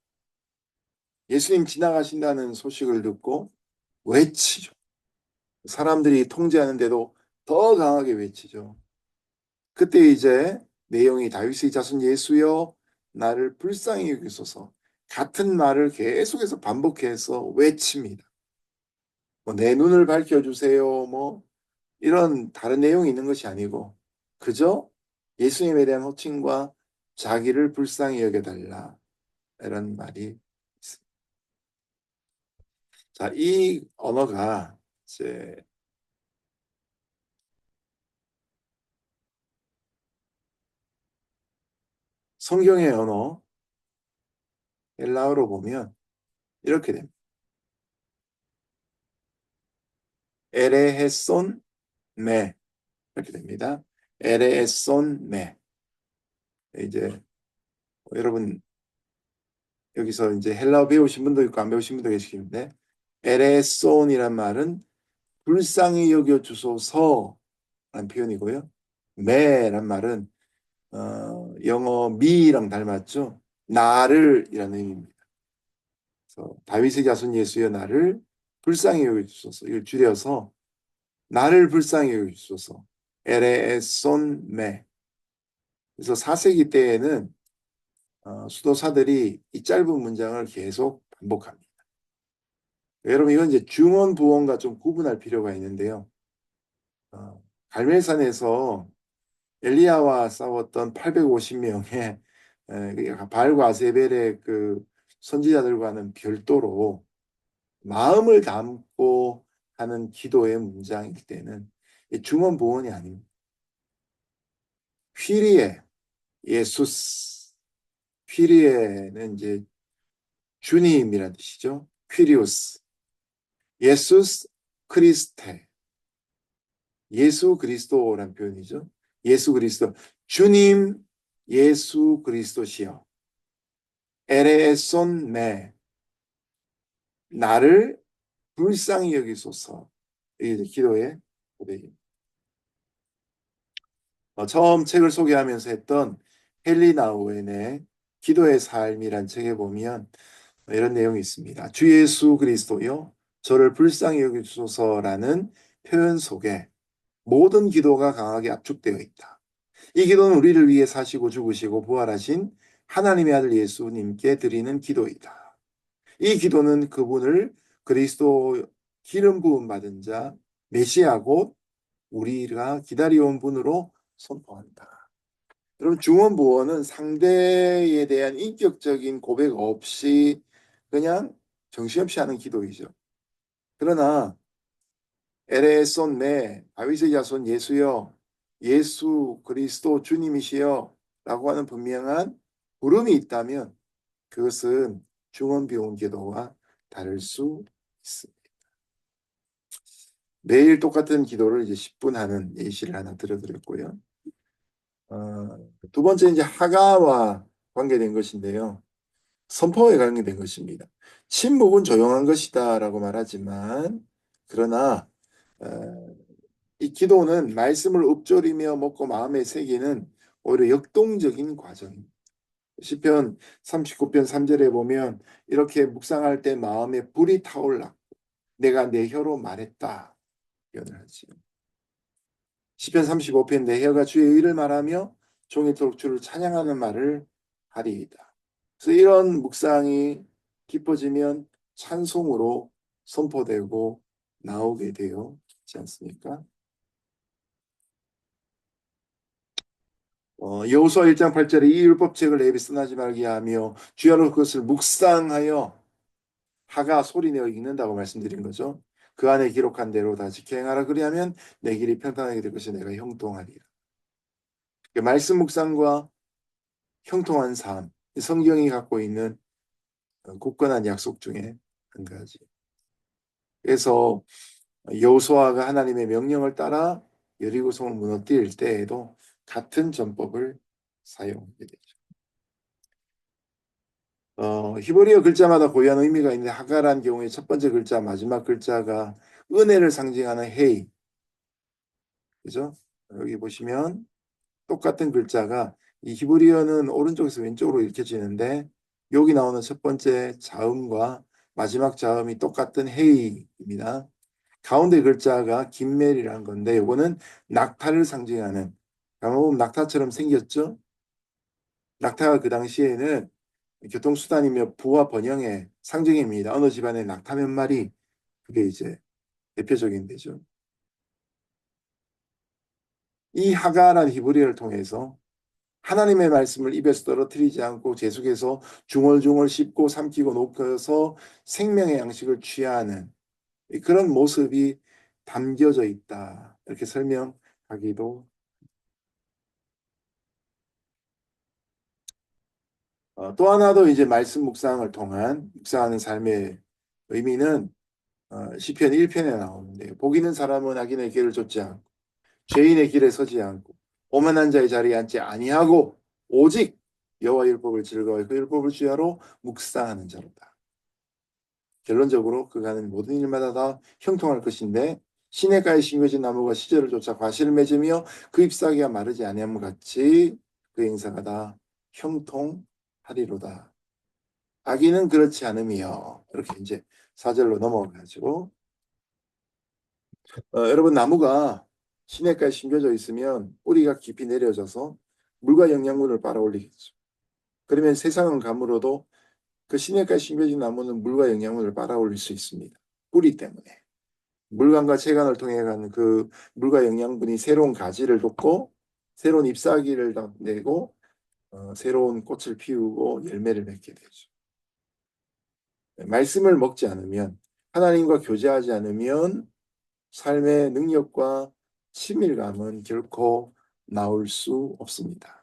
예수님 지나가신다는 소식을 듣고 외치죠. 사람들이 통제하는데도 더 강하게 외치죠. 그때 이제 내용이 다윗의 자손 예수여 나를 불쌍히 여기소서 같은 말을 계속해서 반복해서 외칩니다. 뭐내 눈을 밝혀주세요. 뭐 이런 다른 내용이 있는 것이 아니고 그저 예수님에 대한 호칭과 자기를 불쌍히 여겨달라 이런 말이 있습니다. 자, 이 언어가 이제 성경의 언어 헬라어로 보면 이렇게 됩니다. 에레헤손 메 이렇게 됩니다. 에레헤손 메. 이제 여러분 여기서 이제 헬라어 배우신 분도 있고 안 배우신 분도 계시는데 에레손이란 말은 불쌍히 여겨 주소서라는 표현이고요. 메란 말은 영어 me랑 닮았죠. 나를이라는 의미입니다. 그래서 다윗의 자손 예수여 나를 불쌍히 여겨 주소서. 이걸 줄여서 나를 불쌍히 여겨 주소서. 에레손 메. 그래서 4세기 때에는 수도사들이 이 짧은 문장을 계속 반복합니다. 여러분 이건 이제 중원 부원과 좀 구분할 필요가 있는데요. 갈멜산에서 엘리야와 싸웠던 850명의 바알과 아세벨의 그 선지자들과는 별도로 마음을 담고 하는 기도의 문장일 때는 중원 부원이 아닙니다. 퀴리에 예수스 퀴리에는 이제 주님이라는 뜻이죠. 퀴리오스 예수스 크리스테 예수 그리스도라는 표현이죠. 예수 그리스도 주님 예수 그리스도시여 에레손 메 나를 불쌍히 여기소서. 이게 기도의 고백입니다. 처음 책을 소개하면서 했던 헨리 나우엔의 기도의 삶이란 책에 보면 이런 내용이 있습니다. 주 예수 그리스도요 저를 불쌍히 여기소서라는 표현 속에 모든 기도가 강하게 압축되어 있다. 이 기도는 우리를 위해 사시고 죽으시고 부활하신 하나님의 아들 예수님께 드리는 기도이다. 이 기도는 그분을 그리스도 기름 부음 받은 자 메시아고 우리가 기다려온 분으로 선포한다. 여러분 중원부원은 상대에 대한 인격적인 고백 없이 그냥 정신없이 하는 기도이죠. 그러나 에레손 네 다윗의 자손 예수여 예수 그리스도 주님이시여 라고 하는 분명한 부름이 있다면 그것은 중원비온 기도와 다를 수 있습니다. 매일 똑같은 기도를 이제 10분 하는 예시를 하나 들어드렸고요. 두 번째 이제 하가와 관계된 것인데요. 선포에 관계된 것입니다. 침묵은 조용한 것이다라고 말하지만 그러나 이 기도는 말씀을 읊조리며 먹고 마음에 새기는 오히려 역동적인 과정입니다. 시편 39편 3절에 보면 이렇게 묵상할 때 마음에 불이 타올라 내가 내 혀로 말했다 표현을 하지요. 시편 35편 내 혀가 주의 의를 말하며 종일토록 주를 찬양하는 말을 하리이다. 그래서 이런 묵상이 깊어지면 찬송으로 선포되고 나오게 되어 있지 않습니까? 여호수아 1장 8절에 이 율법책을 내 입에 써나지 말게 하며 주야로 그것을 묵상하여 하가 소리내어 읽는다고 말씀드린 거죠. 그 안에 기록한 대로 다 지켜 행하라 그리하면 내 길이 평탄하게 될 것이 내가 형통하리라. 말씀 묵상과 형통한 삶, 성경이 갖고 있는 굳건한 약속 중에 한 가지. 그래서 여호수아가 하나님의 명령을 따라 여리고성을 무너뜨릴 때에도 같은 전법을 사용하게 되죠. 히브리어 글자마다 고유한 의미가 있는데 하가란 경우에 첫 번째 글자, 마지막 글자가 은혜를 상징하는 헤이, 그죠? 여기 보시면 똑같은 글자가 이 히브리어는 오른쪽에서 왼쪽으로 읽혀지는데 여기 나오는 첫 번째 자음과 마지막 자음이 똑같은 헤이입니다. 가운데 글자가 김멜이라는 건데 이거는 낙타를 상징하는 보면 낙타처럼 생겼죠? 낙타가 그 당시에는 교통수단이며 부와 번영의 상징입니다. 어느 집안에 낙타 몇 마리 그게 이제 대표적인 데죠. 이 하가란 히브리어를 통해서 하나님의 말씀을 입에서 떨어뜨리지 않고 계속해서 중얼중얼 씹고 삼키고 녹여서 생명의 양식을 취하는 그런 모습이 담겨져 있다. 이렇게 설명하기도 또 하나도 이제 말씀 묵상을 통한 묵상하는 삶의 의미는 시편 1편에 나오는데 복 있는 사람은 악인의 길을 좇지 않고 죄인의 길에 서지 않고 오만한 자의 자리에 앉지 아니하고 오직 여호와 율법을 즐거워해 그 율법을 주야로 묵상하는 자로다. 결론적으로 그가 하는 모든 일마다 다 형통할 것인데 시냇가에 심겨진 나무가 시절을 쫓아 과실을 맺으며 그 잎사귀가 마르지 아니함 같이 그 행사가 다 형통하리로다. 악인은 그렇지 않으며 이렇게 이제 4절로 넘어가지고 여러분 나무가 시냇가에 심겨져 있으면 뿌리가 깊이 내려져서 물과 영양분을 빨아올리겠죠. 그러면 세상은 가물어도 그 시냇가에 심겨진 나무는 물과 영양분을 빨아올릴 수 있습니다. 뿌리 때문에. 물관과 채관을 통해 가는 그 물과 영양분이 새로운 가지를 돋고 새로운 잎사귀를 내고 새로운 꽃을 피우고 열매를 맺게 되죠. 말씀을 먹지 않으면 하나님과 교제하지 않으면 삶의 능력과 친밀감은 결코 나올 수 없습니다.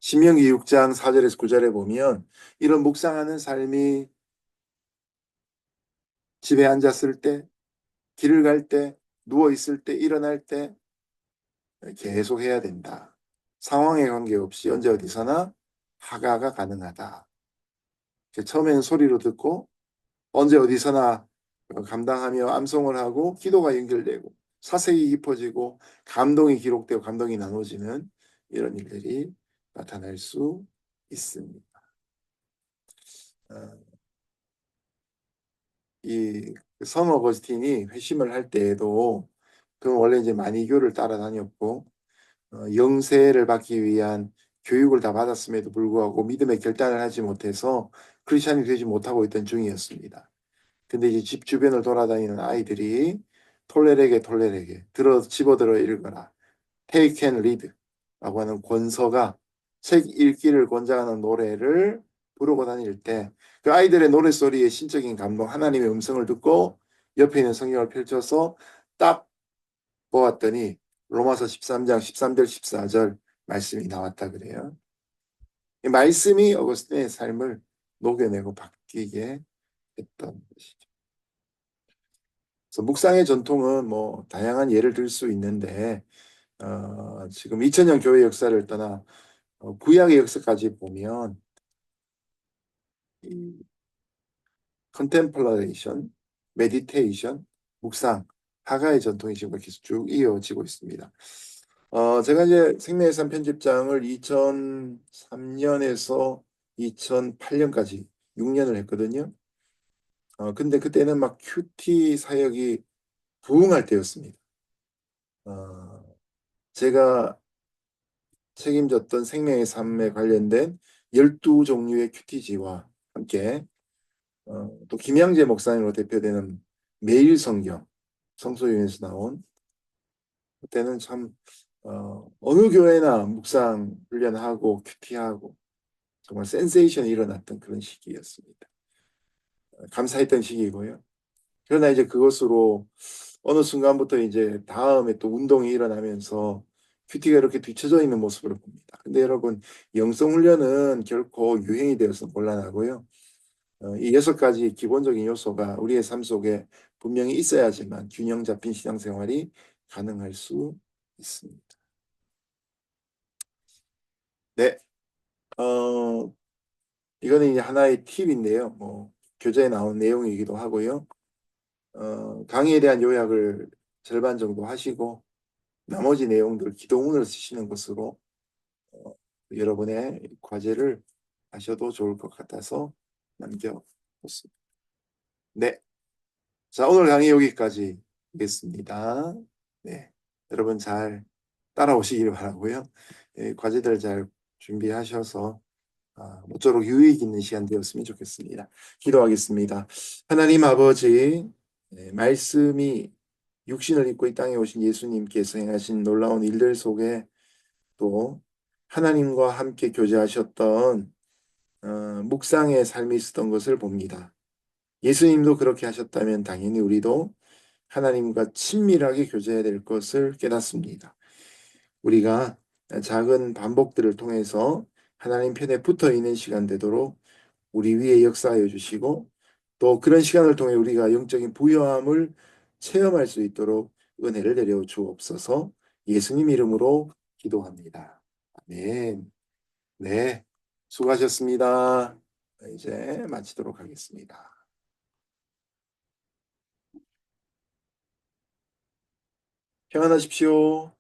신명기 6장 4절에서 9절에 보면 이런 묵상하는 삶이 집에 앉았을 때, 길을 갈 때, 누워 있을 때, 일어날 때 계속 해야 된다. 상황에 관계없이 언제 어디서나 하가가 가능하다. 처음에는 소리로 듣고 언제 어디서나 감당하며 암송을 하고 기도가 연결되고 사색이 깊어지고 감동이 기록되고 감동이 나눠지는 이런 일들이 나타날 수 있습니다. 이성 어거스틴이 회심을 할 때에도 그는 원래 이제 만이교를 따라다녔고 영세를 받기 위한 교육을 다 받았음에도 불구하고 믿음의 결단을 하지 못해서 크리스천이 되지 못하고 있던 중이었습니다. 근데 이제 집 주변을 돌아다니는 아이들이 톨레에게 집어들어 읽어라. Take and read 라고 하는 권서가 책 읽기를 권장하는 노래를 부르고 다닐 때 그 아이들의 노랫소리에 신적인 감동, 하나님의 음성을 듣고 옆에 있는 성경을 펼쳐서 딱 보았더니 로마서 13장 13절 14절 말씀이 나왔다 그래요. 이 말씀이 어거스틴의 삶을 녹여내고 바뀌게 했던 것이죠. 그래서 묵상의 전통은 뭐 다양한 예를 들 수 있는데 지금 2000년 교회 역사를 떠나 구약의 역사까지 보면 이 컨템플레이션, 메디테이션, 묵상, 하가의 전통이 지금 계속 쭉 이어지고 있습니다. 제가 이제 생명의 삶 편집장을 2003년에서 2008년까지 6년을 했거든요. 근데 그때는 막 큐티 사역이 부흥할 때였습니다. 제가 책임졌던 생명의 삶에 관련된 12종류의 큐티지와 함께 또 김양재 목사님으로 대표되는 매일 성경 성소유에서 나온 그때는 참 어느 교회나 묵상 훈련하고 큐티하고 정말 센세이션이 일어났던 그런 시기였습니다. 감사했던 시기이고요. 그러나 이제 그것으로 어느 순간부터 이제 다음에 또 운동이 일어나면서 큐티가 이렇게 뒤쳐져 있는 모습을 봅니다. 근데 여러분 영성 훈련은 결코 유행이 되어서 곤란하고요. 이 6가지 기본적인 요소가 우리의 삶 속에 분명히 있어야지만 균형 잡힌 신앙생활이 가능할 수 있습니다. 네, 이거는 이제 하나의 팁인데요. 뭐 교재에 나온 내용이기도 하고요. 강의에 대한 요약을 절반 정도 하시고 나머지 내용들 기도문을 쓰시는 것으로 여러분의 과제를 하셔도 좋을 것 같아서 남겨뒀습니다. 네, 자 오늘 강의 여기까지 하겠습니다. 네, 여러분 잘 따라오시길 바라고요. 과제들 잘 준비하셔서 모쪼록 유익 있는 시간 되었으면 좋겠습니다. 기도하겠습니다. 하나님 아버지, 말씀이 육신을 입고 이 땅에 오신 예수님께서 행하신 놀라운 일들 속에 또 하나님과 함께 교제하셨던 묵상의 삶이 있었던 것을 봅니다. 예수님도 그렇게 하셨다면 당연히 우리도 하나님과 친밀하게 교제해야 될 것을 깨닫습니다. 우리가 작은 반복들을 통해서 하나님 편에 붙어 있는 시간 되도록 우리 위에 역사하여 주시고 또 그런 시간을 통해 우리가 영적인 부유함을 체험할 수 있도록 은혜를 내려 주옵소서. 예수님 이름으로 기도합니다. 아멘. 네, 수고하셨습니다. 이제 마치도록 하겠습니다. 평안하십시오.